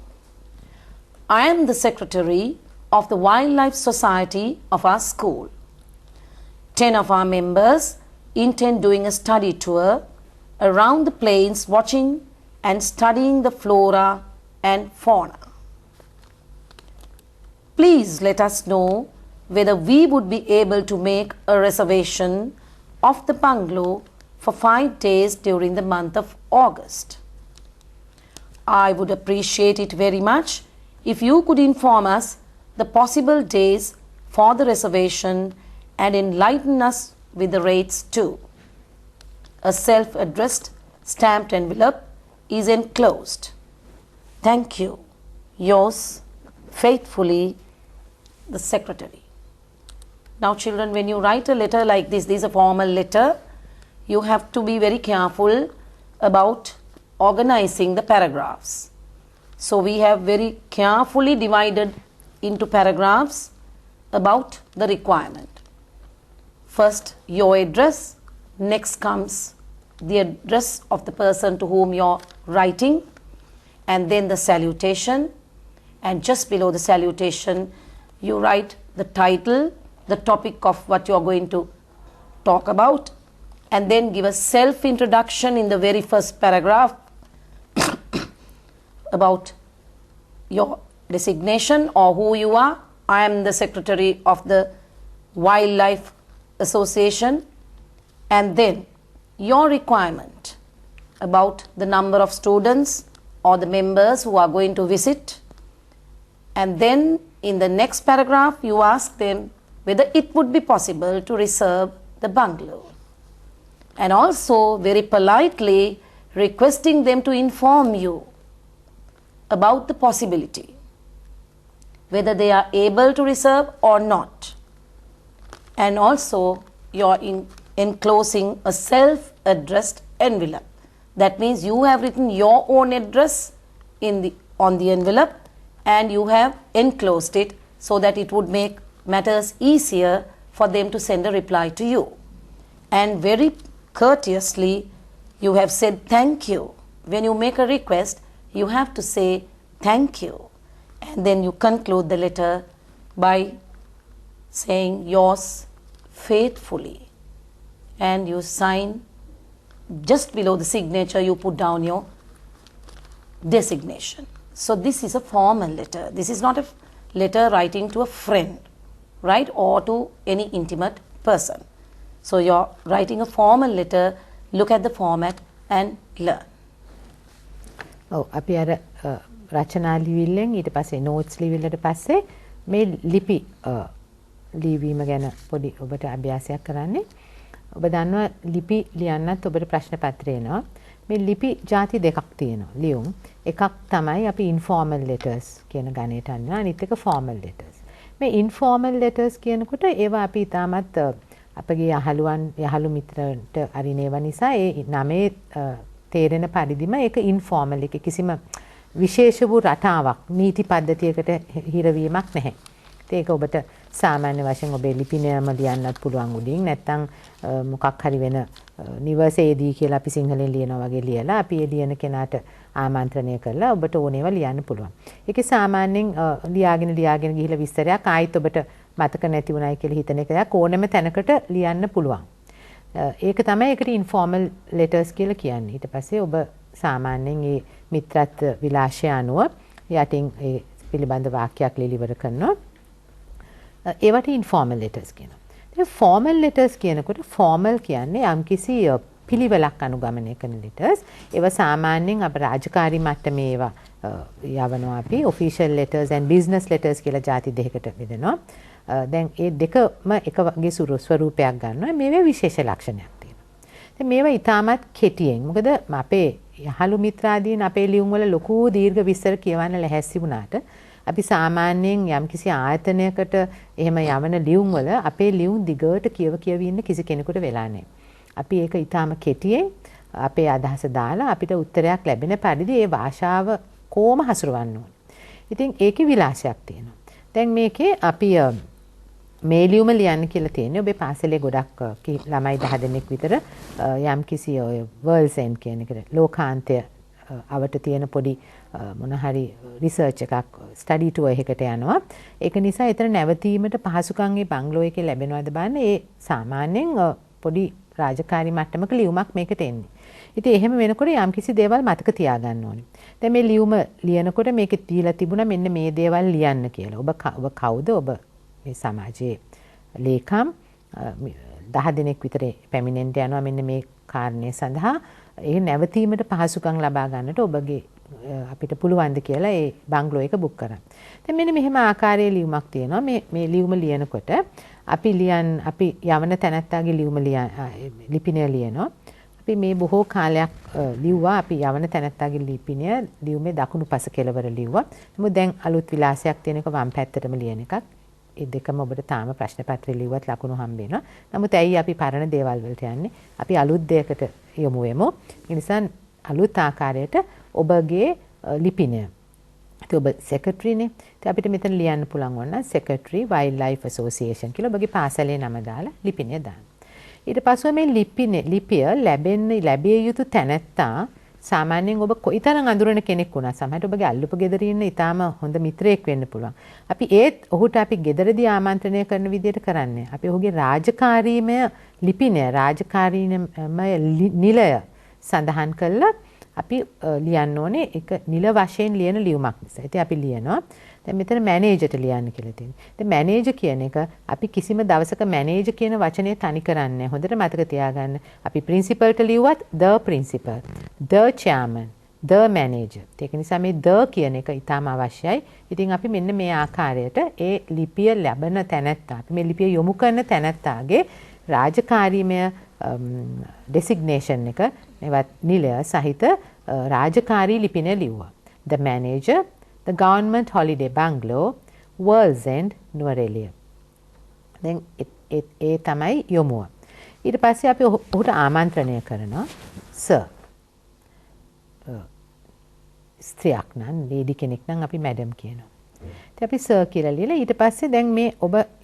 I am the secretary of the Wildlife Society of our school. 10 of our members intend doing a study tour around the plains, watching and studying the flora and fauna. Please let us know whether we would be able to make a reservation of the bungalow for 5 days during the month of August. I would appreciate it very much if you could inform us the possible days for the reservation and enlighten us with the rates too. A self-addressed stamped envelope is enclosed. Thank you. Yours faithfully, the secretary. Now children, when you write a letter like this is a formal letter, you have to be very careful about organizing the paragraphs. So we have very carefully divided into paragraphs about the requirement. First, your address. Next comes the address of the person to whom you're writing, and then the salutation, and just below the salutation you write the title, the topic of what you're going to talk about, and then give a self-introduction in the very first paragraph about your designation or who you are. I am the secretary of the Wildlife Association, and then your requirement about the number of students or the members who are going to visit, and then in the next paragraph you ask them whether it would be possible to reserve the bungalow, and also very politely requesting them to inform you about the possibility whether they are able to reserve or not, and also you're enclosing a self-addressed envelope. That means you have written your own address on the envelope, and you have enclosed it so that it would make matters easier for them to send a reply to you. And very courteously you have said thank you. When you make a request, you have to say thank you, and then you conclude the letter by saying yours faithfully, and you sign. Just below the signature you put down your designation. So this is a formal letter. This is not a letter writing to a friend, right, or to any intimate person. So you're writing a formal letter. Look at the format and learn. ඔව් අපි අර රචනා ලිවිල්ලෙන් ඊට පස්සේ notes ලිවිල්ලට පස්සේ මේ ලිපි ලිවීම ගැන පොඩි ඔබට අභ්‍යාසයක් කරන්නේ. ඔබ දන්නවා ලිපි ලියන්නත් ඔබට ප්‍රශ්න පත්‍රය එනවා. මේ ලිපි ಜಾති දෙකක් තියෙනවා ලියුම්. එකක් තමයි අපි informal letters කියන ගණයට අන්නවා. අනිත් එක formal letters. මේ informal letters කියනකොට ඒවා අපි තාමත් අපගේ යහළු මිත්‍රන්ට අරිනේව නිසා ඒ නමේ තේරෙන පරිදිම ඒක informal එක කිසිම විශේෂ වූ රටාවක් නීති පද්ධතියකට හිරවීමක් නැහැ. ඒක ඔබට සාමාන්‍ය වශයෙන් ඔබේ ලිපිනයම ලියන්නත් පුළුවන් උඩින්, නැත්නම් මොකක් හරි වෙන නිවසේදී කියලා අපි සිංහලෙන් ලියනවා වගේ ලියලා අපි ඒ ලියන කෙනාට ආමන්ත්‍රණය කරලා ඔබට ඕනේව ලියන්න පුළුවන්. ඒකේ සාමාන්‍යයෙන් ලියාගෙන ගිහිලා විස්තරයක් ආයිත් ඔබට මතක නැති වුණයි කියලා හිතන එකක් ඕනෑම තැනකට ලියන්න පුළුවන්. ඒක තමයි ඒකට informal letters කියලා කියන්නේ. ඊට පස්සේ ඔබ සාමාන්‍යයෙන් මේ මිත්‍රත්ව විලාශය අනුව යටින් ඒ පිළිබඳ වාක්‍යයක් ලියලිවර කරනවා. ඒවට informal letters කියනවා. දැන් formal letters කියනකොට formal කියන්නේ යම්කිසි පිළිවෙලක් අනුගමනය කරන letters. ඒවා සාමාන්‍යයෙන් අපේ රාජකාරී මට්ටමේ ඒවා යවනවා අපි official letters and business letters කියලා ಜಾති දෙකකට බෙදෙනවා. දැන් ඒ දෙකම එක වගේ ස්වරූපයක් ගන්නවා. මේවේ විශේෂ ලක්ෂණයක් තියෙනවා. දැන් මේවා ඊටමත් කෙටියෙන්. මොකද අපේ යහළු මිත්‍රාදීන් අපේ ලියුම් වල ලොකු දීර්ඝ විස්තර කියවන්න ලැහැස්සි වුණාට අපි සාමාන්‍යයෙන් යම්කිසි ආයතනයකට එහෙම යවන ලියුම් වල අපේ ලියුම් දිගට කියව ඉන්න කිසි කෙනෙකුට වෙලා නැහැ. අපි ඒක ඊටම කෙටියෙන් අපේ අදහස දාලා අපිට උත්තරයක් ලැබෙන පරිදි ඒ භාෂාව කොහොම හසුරවන්න ඕනේ. ඉතින් ඒකේ විලාසයක් තියෙනවා. දැන් මේකේ අපි මේ ලියුම ලියන්න කියලා තියෙන්නේ ඔබේ පාසලේ ගොඩක් ළමයි 10 දෙනෙක් විතර යම් කිසි ඔය වර්ල්ඩ්ස් එන්ඩ් කියන එකට ලෝකාන්තය අවට තියෙන පොඩි මොන හරි රිසර්ච් එකක් ස්ටඩි ටුවර් එකකට යනවා. ඒක නිසා ඊතර නැවතීමට පහසුකම් මේ බංගලෝ එකේ ලැබෙනවද බලන්න. ඒ සාමාන්‍යයෙන් පොඩි රාජකාරී මට්ටමක ලියුමක් මේකට එන්නේ. ඉතින් එහෙම වෙනකොට යම් කිසි දේවල් මතක තියාගන්න ඕනේ. දැන් මේ ලියුම ලියනකොට මේකේ දීලා තිබුණා මෙන්න මේ දේවල් ලියන්න කියලා. ඔබ කවුද? ඔබ මේ සමාජයේ ලේකම් 10 දෙනෙක් විතර පැමිණෙන්න යනවා මෙන්න මේ කාරණේ සඳහා. ඒ නැවතීමට පහසුකම් ලබා ගන්නට ඔබගේ අපිට පුළුවන්ද කියලා ඒ බංගලෝ එක බුක් කරා. දැන් මෙන්න මෙහෙම ආකාරයේ ලියුමක් තියෙනවා. මේ ලියුම ලියනකොට අපි යවන තැනැත්තාගේ ලිපිනය ලියනවා. අපි මේ බොහෝ කාලයක් ලිව්වා. අපි යවන තැනැත්තාගේ ලිපිනය ලියුමේ දකුණු පස කෙළවර ලිව්වා. නමුත් දැන් අලුත් විලාසයක් තියෙන එක වම් පැත්තටම ලියන එකක්. ඒ දෙකම ඔබට තාම ප්‍රශ්න පත්‍රය ලිව්වත් ලකුණු හම්බ වෙනවා. නමුත් ඇයි අපි පරණ දේවල් වලට යන්නේ? අපි අලුත් දෙයකට යමු වෙමු. ඒ නිසා අලුත් ආකාරයට ඔබගේ ලිපිනය. ඉතින් ඔබ සෙක්‍රටරිනේ. ඉතින් අපිට මෙතන ලියන්න පුළුවන් වුණා සෙක්‍රටරි වයිල්ඩ්ලයිෆ් ඇසෝසියේෂන් කියලා ඔබගේ පාසලේ නම දාලා ලිපිනය දාන්න. ඊට පස්ව මේ ලිපිය ලැබිය යුතු තැනැත්තා සාමාන්‍යයෙන් ඔබ කොයිතරම් අඳුරන කෙනෙක් වුණා සමහරට ඔබගේ අල්ලපු ගෙදර ඉන්න ඊටාම හොඳ මිත්‍රයෙක් වෙන්න පුළුවන්. අපි ඔහුට අපි ගෙදරදී ආමන්ත්‍රණය කරන විදිහට කරන්නේ. අපි ඔහුගේ රාජකාරීමය ලිපිනය රාජකාරීමය නිලය සඳහන් කළා අපි ලියන්න ඕනේ ඒක නිල වශයෙන් ලියන ලියුමක් නිසා. ඉතින් අපි ලියනවා දැන් මෙතන මැනේජර්ට ලියන්න කියලා තියෙනවා. දැන් මැනේජර් කියන එක අපි කිසිම දවසක මැනේජර් කියන වචනේ තනි කරන්නේ නැහැ. හොඳට මතක තියාගන්න. අපි ප්‍රින්සිපල්ට ලියුවත් the principal, the chairman, the manager. ඒක නිසා මේ the කියන එක ඊටාම අවශ්‍යයි. ඉතින් අපි මෙන්න මේ ආකාරයට ඒ ලිපිය ලැබෙන තැනැත්තා අපි මේ ලිපිය යොමු කරන තැනැත්තාගේ රාජකාරීමය designation එක එවත් නිලය සහිත රාජකාරී ලිපිනය ලිව්වා. The manager, the government holiday bungalow, World's End, Nuwara Eliya. දැන් ඒ තමයි යොමුව. ඊට පස්සේ අපි ඔහුට ආමන්ත්‍රණය කරනවා සර්. ස්ත්‍රියක් නම් ලේඩි කෙනෙක් නම් අපි මැඩම් කියනවා. ඉතින් අපි සර් කියලා ලියලා ඊට පස්සේ දැන් මේ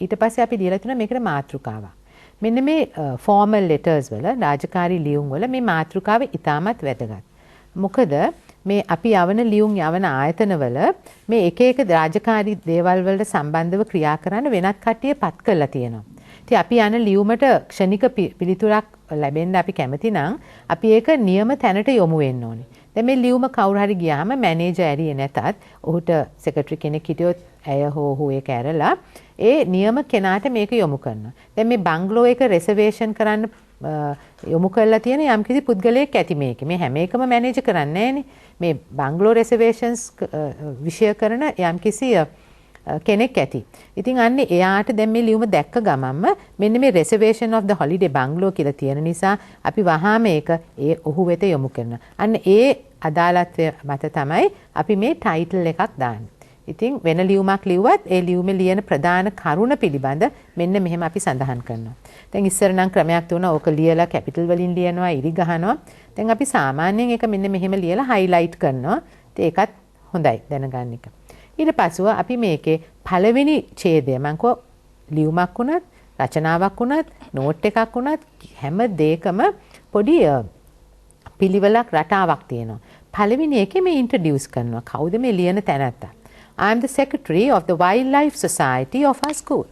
ඊට පස්සේ අපි ලියලා තියෙනවා මේකට මාතෘකාවක්. මෙන්න මේ ෆෝමල් ලෙටර්ස් වල රාජකාරී ලියුම් වල මේ මාතෘකාව ඉතාමත් වැදගත්. මොකද මේ අපි යවන ලියුම් යවන ආයතනවල මේ එක එක රාජකාරී දේවල් වලට සම්බන්ධව ක්‍රියා කරන්න වෙනත් කට්ටිය පත් කරලා තියෙනවා. ඉතින් අපි යන ලියුමට ක්ෂණික පිළිතුරක් ලැබෙන්න අපි කැමති නම් අපි ඒක නියම තැනට යොමු වෙන්න ඕනේ. දැන් මේ ලියුම කවුරු හරි ගියාම මැනේජර් ඇරියේ නැතත් ඔහුට සෙක්‍රටරි කෙනෙක් හිටියොත් ඇය හෝ ඒක ඇරලා ඒ නියම කෙනාට මේක යොමු කරනවා. දැන් මේ බංගලෝ එක රිසර්වේෂන් කරන්න යොමු කරලා තියෙන යම්කිසි පුද්ගලයෙක් ඇති මේකේ. මේ හැම එකම මැනේජ් කරන්නේ නැහනේ. මේ බංගලෝ රිසර්වේෂන්ස් විෂය කරන යම්කිසි කෙනෙක් ඇති. ඉතින් අන්නේ එයාට දැන් මේ ලියුම දැක්ක ගමන්ම මෙන්න මේ reservation of the holiday bungalow කියලා තියෙන නිසා අපි වහාම ඒක ඔහු වෙත යොමු කරනවා. අන්න ඒ අදාළත්වය මත තමයි අපි මේ ටයිටල් එකක් දාන්නේ. ඉතින් වෙන ලියුමක් ලිව්වත් ඒ ලියුමේ ලියන ප්‍රධාන කරුණ පිළිබඳ මෙන්න මෙහෙම අපි සඳහන් කරනවා. දැන් ඉස්සර නම් ක්‍රමයක් තුන ඕක ලියලා කැපිටල් වලින් ලියනවා, ඉරි ගහනවා. දැන් අපි සාමාන්‍යයෙන් ඒක මෙන්න මෙහෙම ලියලා highlight කරනවා. ඉතින් ඒකත් හොඳයි දැනගන්න එක. ඊට පස්ව අපි මේකේ පළවෙනි ඡේදය මම කෝ ලියුමක් වුණත්, රචනාවක් වුණත්, නෝට් එකක් වුණත් හැම දෙයකම පොඩි පිළිවෙලක් රටාවක් තියෙනවා. පළවෙනි එකේ මේ ඉන්ට්‍රොඩියුස් කරනවා. කවුද මේ ලියන තැනැත්තා? I am the secretary of the Wildlife Society of our school.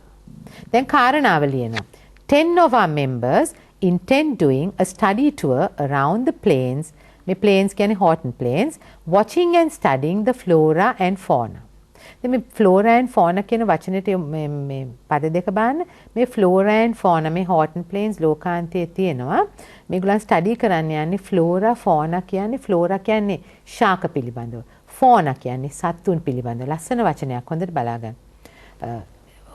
දැන් කාරණාව ලියනවා. 10 of our members intend doing a study tour around the plains. මේ plains කියන්නේ Horton Plains, watching and studying the flora and fauna. දැන් මේ flora and fauna කියන වචනෙට මේ පද දෙක බලන්න. මේ flora and fauna මේ Horton Plains ලෝකාන්තයේ තියෙනවා. මේගොල්ලන් ස්ටඩි කරන්න යන්නේ flora fauna කියන්නේ flora කියන්නේ ශාක පිළිබඳව. fauna කියන්නේ සත්තුන් පිළිබඳ ලස්සන වචනයක් හොඳට බලා ගන්න.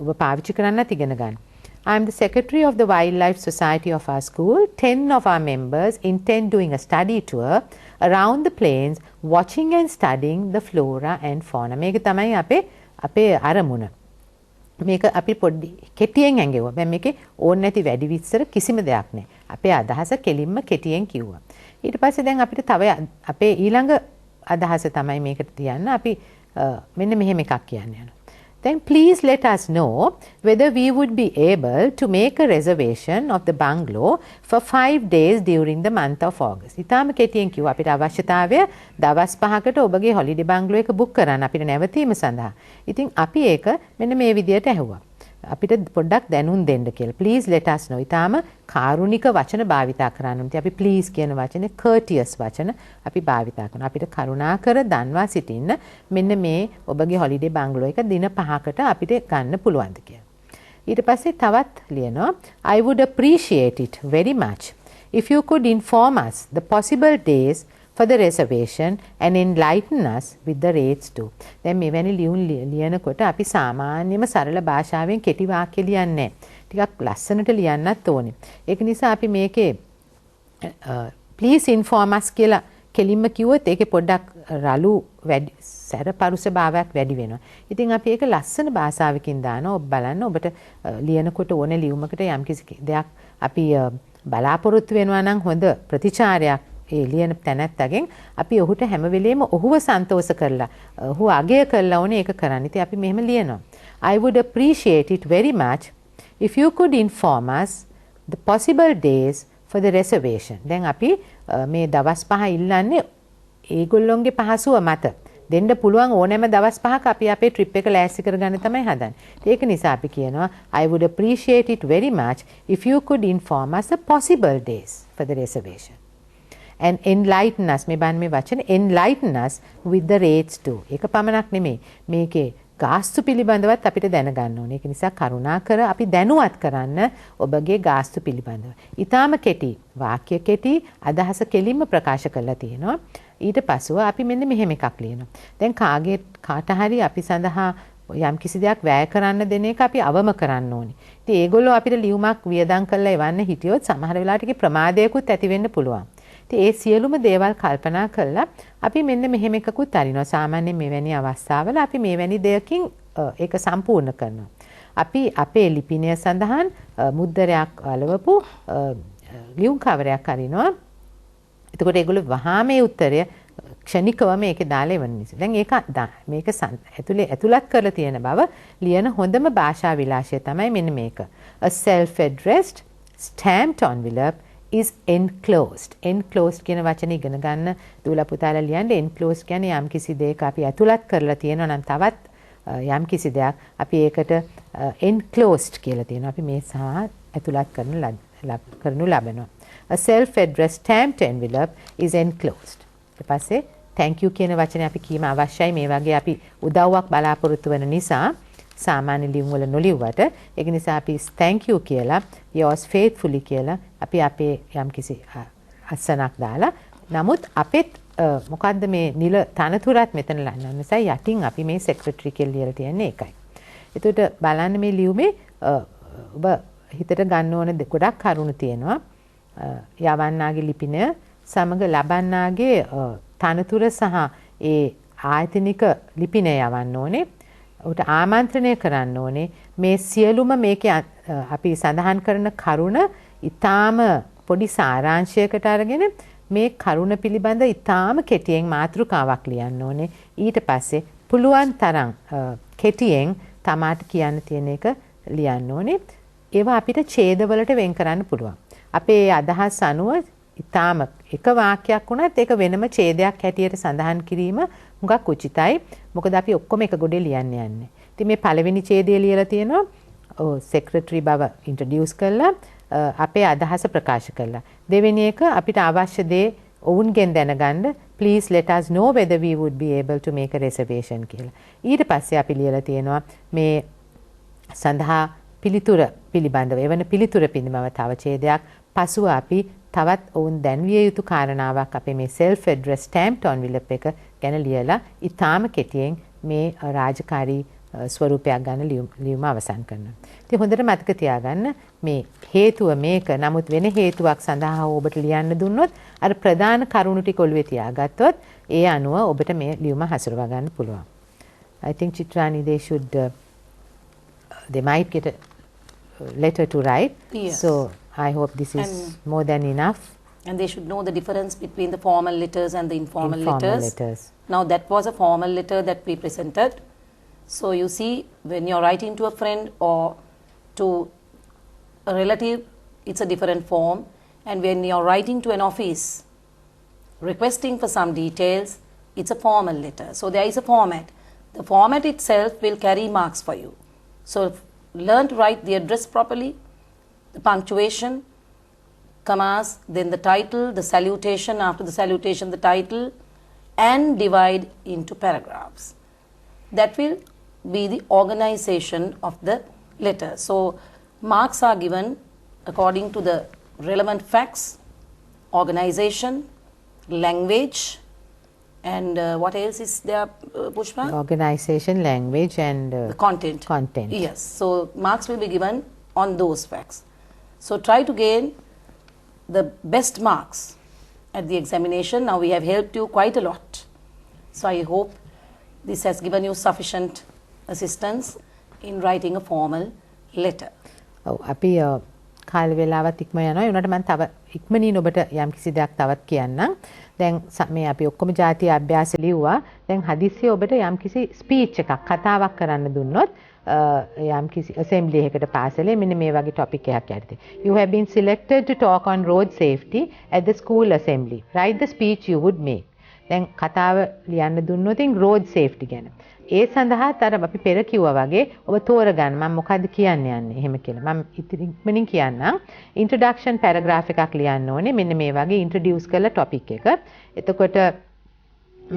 ඔබ පාවිච්චි කරන්නත් ඉගෙන ගන්න. I am the secretary of the Wildlife Society of our school. 10 of our members intend doing a study tour around the plains, watching and studying the flora and fauna. මේක තමයි අපේ අරමුණ. මේක අපි පොඩ්ඩි කෙටියෙන් ඇඟෙවුවා. දැන් මේකේ ඕන නැති වැඩි විස්තර කිසිම දෙයක් නැහැ. අපේ අදහස කෙලින්ම කෙටියෙන් කිව්වා. ඊට පස්සේ දැන් අපිට තව අපේ ඊළඟ අදහස තමයි මේකට තියන්න අපි මෙන්න මෙහෙම එකක් කියන්න යනවා. then please let us know whether we would be able to make a reservation of the bungalow for 5 days during the month of August. ඉතාලම කෙටියෙන් කිව්වා අපිට අවශ්‍යතාවය දවස් 5කට ඔබගේ හොලිඩේ බංගලෝ එක බුක් කරන්න අපිට නැවතීම සඳහා. ඉතින් අපි ඒක මෙන්න මේ විදියට ඇහුවා. අපිට පොඩ්ඩක් දැනුම් දෙන්න කියලා. Please let us know. ඊටාම කාරුණික වචන භාවිතා කරන්න ඕනේ. අපි please කියන වචනේ courteous වචන අපි භාවිතා කරනවා. අපිට කරුණාකර දන්වා සිටින්න මෙන්න මේ ඔබගේ හොලිඩේ බංගලෝ එක දින 5කට අපිට ගන්න පුළුවන්ද කියලා. ඊට පස්සේ තවත් ලියනවා I would appreciate it very much if you could inform us the possible days for the reservation and enlighten us with the rates too. දැන් මෙවැනි ලියනකොට අපි සාමාන්‍යම සරල භාෂාවෙන් කෙටි වාක්‍ය ලියන්නේ ටිකක් ලස්සනට ලියන්නත් ඕනේ. ඒක නිසා අපි මේකේ please inform us කියලා කෙලින්ම කිව්වොත් ඒකේ පොඩ්ඩක් රළු වැඩි සැරපරුස භාවයක් වැඩි වෙනවා. ඉතින් අපි ඒක ලස්සන භාෂාවකින් දානවා. ඔබ බලන්න ඔබට ලියනකොට ඕනේ ලියුමකට යම්කිසි දෙයක් අපි බලාපොරොත්තු වෙනවා නම් හොඳ ප්‍රතිචාරයක් ඒ ලියන තැනැත්තගෙන් අපි ඔහුට හැම වෙලේම ඔහුව සන්තෝෂ කරලා ඔහු අගය කරලා ඕනේ ඒක කරන්න. ඉතින් අපි මෙහෙම ලියනවා. I would appreciate it very much if you could inform us the possible days for the reservation. දැන් අපි මේ දවස් 5 ඉල්ලන්නේ ඒගොල්ලොන්ගේ පහසුව මත. දෙන්න පුළුවන් ඕනෑම දවස් 5ක අපි අපේ ට්‍රිප් එක ලෑස්ති කරගන්න තමයි හදන්නේ. ඒක නිසා අපි කියනවා I would appreciate it very much if you could inform us the possible days for the reservation. And enlighten us මේ බන් මේ වචන enlighten us with the rates too. ඒක පමණක් නෙමෙයි. මේකේ ගාස්තු පිළිබඳවත් අපිට දැනගන්න ඕනේ. ඒක නිසා කරුණාකර අපි දැනුවත් කරන්න ඔබගේ ගාස්තු පිළිබඳව. ඊටාම කෙටි වාක්‍ය කෙටි අදහස කෙලින්ම ප්‍රකාශ කරලා තියෙනවා. ඊට පස්ව අපි මෙන්න මෙහෙම එකක් ලියනවා. දැන් කාට හරි අපි සඳහා යම් කිසි දෙයක් වැය කරන්න දෙන එක අපි අවම කරන්න ඕනේ. ඉතින් ඒගොල්ලෝ අපිට ලියුමක් වියදම් කරලා එවන්න හිටියොත් සමහර වෙලාවට ඒකේ ප්‍රමාදයකුත් ඇති වෙන්න පුළුවන්. ඒ සියලුම දේවල් කල්පනා කරලා අපි මෙන්න මෙහෙම එකකුත් අරිනවා. සාමාන්‍යයෙන් මෙවැනි අවස්ථාවල අපි මෙවැනි දෙයකින් ඒක සම්පූර්ණ කරනවා. අපි අපේ ලිපිනය සඳහන් මුද්දරයක් අලවපු ලියුම් කවරයක් අරිනවා. එතකොට ඒගොල්ලෝ වහා මේ උත්තරය ක්ෂණිකව මේකේ දාලා එවන නිසා. දැන් මේක ඇතුළත් කරලා තියෙන බව ලියන හොඳම භාෂා විලාසය තමයි මෙන්න මේක. A self-addressed stamped envelope is enclosed. Enclosed කියන වචනේ ඉගෙන ගන්න දූලා පුතාලා ලියන්න. Enclosed කියන්නේ යම් කිසි දෙයක අපි ඇතුළත් කරලා තියෙනවා නම් තවත් යම් කිසි දෙයක් අපි ඒකට enclosed කියලා තියෙනවා. අපි මේ සහ ඇතුළත් කරනු ලබනවා. A self-addressed stamped envelope is enclosed. ඊට පස්සේ thank you කියන වචනේ අපි කීම අවශ්‍යයි. මේ වගේ අපි උදව්වක් බලාපොරොත්තු වෙන නිසා සාමාන්‍ය ලියුම් වල නොලියුවට ඒක නිසා අපි thank you කියලා yours faithfully කියලා අපි අපේ යම්කිසි අස්සනක් දාලා නමුත් අපෙත් මොකද්ද මේ නිල තනතුරත් මෙතන ලන්න නිසා යටින් අපි මේ secretary කියලා ලියලා තියන්නේ ඒකයි. එතකොට බලන්න මේ ලියුමේ ඔබ හිතට ගන්න ඕන ගොඩක් කරුණු තියෙනවා. යවන්නාගේ ලිපින සමග ලබන්නාගේ තනතුර සහ ඒ ආයතනික ලිපින යවන්න ඕනේ. උට ආමන්ත්‍රණය කරන්න ඕනේ මේ සියලුම මේකේ අපි සඳහන් කරන කරුණ ඊටාම පොඩි සාරාංශයකට අරගෙන මේ කරුණ පිළිබඳ ඊටාම කෙටියෙන් මාතෘකාවක් ලියන්න ඕනේ. ඊට පස්සේ පුළුවන් තරම් කෙටියෙන් තමාට කියන්න තියෙන එක ලියන්න ඕනේ. ඒවා අපිට ඡේදවලට වෙන් කරන්න පුළුවන්. අපේ අදහස් අනුව ඊටාම එක වාක්‍යයක් වුණත් ඒක වෙනම ඡේදයක් හැටියට සඳහන් කිරීම හුඟක් උචිතයි. මොකද අපි ඔක්කොම එක ගොඩේ ලියන්න යන්නේ. ඉතින් මේ පළවෙනි ඡේදය ලියලා තියෙනවා සෙක්‍රටරි බව ඉන්ට්‍රොඩියුස් කරලා අපේ අදහස ප්‍රකාශ කළා. දෙවෙනි එක අපිට අවශ්‍ය දේ ඔවුන්ගෙන් දැනගන්න please let us know whether we would be able to make a reservation කියලා. ඊට පස්සේ අපි ලියලා තියෙනවා මේ සඳහා පිළිතුර පිළිබඳව එවන පිළිතුර පිළිබඳව තව ඡේදයක්. පසුව අපි තවත් ඔවුන් දැන්විය යුතු කාරණාවක් අපේ මේ self address stamped envelope එක ගැන ලියලා ඊටාම කෙටියෙන් මේ රාජකාරී ස්වරූපයක් ගන්න ලියුම අවසන් කරනවා. ඉතින් හොඳට මතක තියාගන්න මේ හේතුව මේක. නමුත් වෙන හේතුවක් සඳහා ඔබට ලියන්න දුන්නොත් අර ප්‍රධාන කරුණු ටික ඔළුවේ තියාගත්තොත් ඒ අනුව ඔබට මේ ලියුම හසුරවා ගන්න පුළුවන්. I think Chitrani they might get a letter to write. Yes. So I hope this is more than enough. And they should know the difference between the formal letters and the informal letters. letters. Now that was a formal letter that we presented. So you see, when you're writing to a friend or to a relative, it's a different form. And when you're writing to an office, requesting for some details, it's a formal letter. So there is a format. The format itself will carry marks for you. So learn to write the address properly, the punctuation, commas, then the title, the salutation, after the salutation the title, and divide into paragraphs. That will be the organization of the letter. So marks are given according to the relevant facts, organization, language, and what else is there, Pushpa? Organization, language, and The content. content. Yes. So marks will be given on those facts. So try to gain the best marks at the examination. Now we have helped you quite a lot. So I hope this has given you sufficient assistance in writing a formal letter. ඔව් අපි කාල වේලාවත් ඉක්ම යනවා. ඒ වුණාට මම තව ඉක්මනින් ඔබට යම්කිසි දෙයක් තවත් කියන්නම්. දැන් මේ අපි ඔක්කොම ජාතිය අභ්‍යාස ලිව්වා. දැන් හදිස්සිය ඔබට යම්කිසි ස්පීච් එකක් කතාවක් කරන්න දුන්නොත් යම්කිසි assembly එකකට පාසලේ මෙන්න මේ වගේ topic එකක් යටතේ. You have been selected to talk on road safety at the school assembly. Write the speech you would make. දැන් කතාව ලියන්න දුන්නොත් road safety ගැන. ඒ සඳහාත් අර අපි පෙර කිව්වා වගේ ඔබ තෝරගන්න මම මොකද්ද කියන්න යන්නේ එහෙම කියලා. මම ඉක්මනින් කියන්නම්. introduction paragraph එකක් ලියන්න ඕනේ. මෙන්න මේ වගේ introduce කරලා topic එක. එතකොට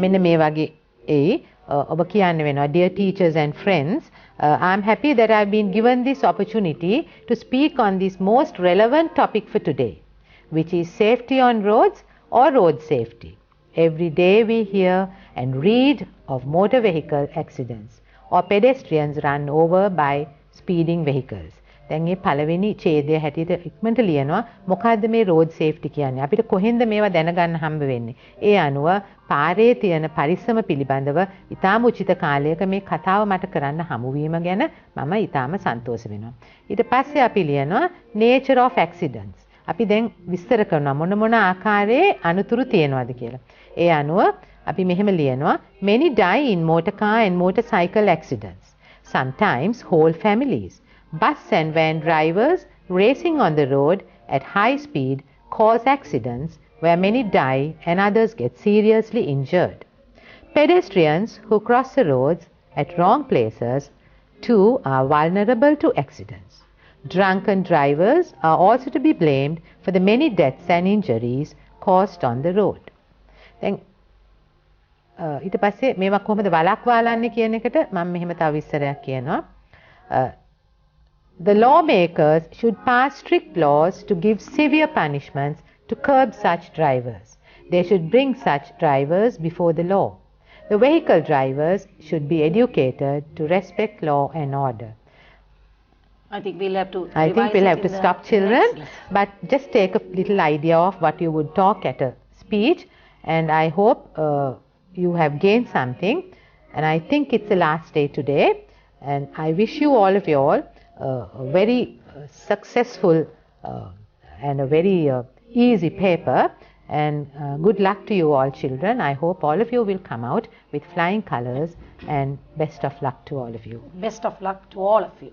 මෙන්න මේ වගේ එයි ඔබ කියන්න වෙනවා dear teachers and friends, I'm happy that I've been given this opportunity to speak on this most relevant topic for today, which is safety on roads or road safety. Every day we hear and read of motor vehicle accidents or pedestrians run over by speeding vehicles. දැන් මේ පළවෙනි ඡේදය හැටියට ඉක්මනට ලියනවා මොකද්ද මේ road safety කියන්නේ? අපිට කොහෙන්ද මේවා දැනගන්න හම්බ වෙන්නේ? ඒ අනුව පාරේ තියෙන පරිස්සම පිළිබඳව ඊටාම උචිත කාලයක මේ කතාව මට කරන්න හමු වීම ගැන මම ඊටාම සන්තෝෂ වෙනවා. ඊට පස්සේ අපි ලියනවා nature of accidents. අපි දැන් විස්තර කරනවා මොන මොන ආකාරයේ අනුතුරු තියෙනවද කියලා. ඒ අනුව අපි මෙහෙම ලියනවා many die in motor car and motorcycle accidents. Sometimes whole families. Bus and van drivers racing on the road at high speed cause accidents where many die and others get seriously injured. Pedestrians who cross the roads at wrong places too are vulnerable to accidents. Drunken drivers are also to be blamed for the many deaths and injuries caused on the road. Then ඊට පස්සේ මේවා කොහොමද වළක්වාලන්නේ කියන එකට මම මෙහෙම තව විස්තරයක් කියනවා. The lawmakers should pass strict laws to give severe punishments to curb such drivers. They should bring such drivers before the law. The vehicle drivers should be educated to respect law and order. I think we'll have to stop children, but just take a little idea of what you would talk at a speech, and I hope you have gained something, and I think it's the last day today, and I wish you all of you all a very successful and a very easy paper, and good luck to you all children. I hope all of you will come out with flying colors, and best of luck to all of you. Best of luck to all of you.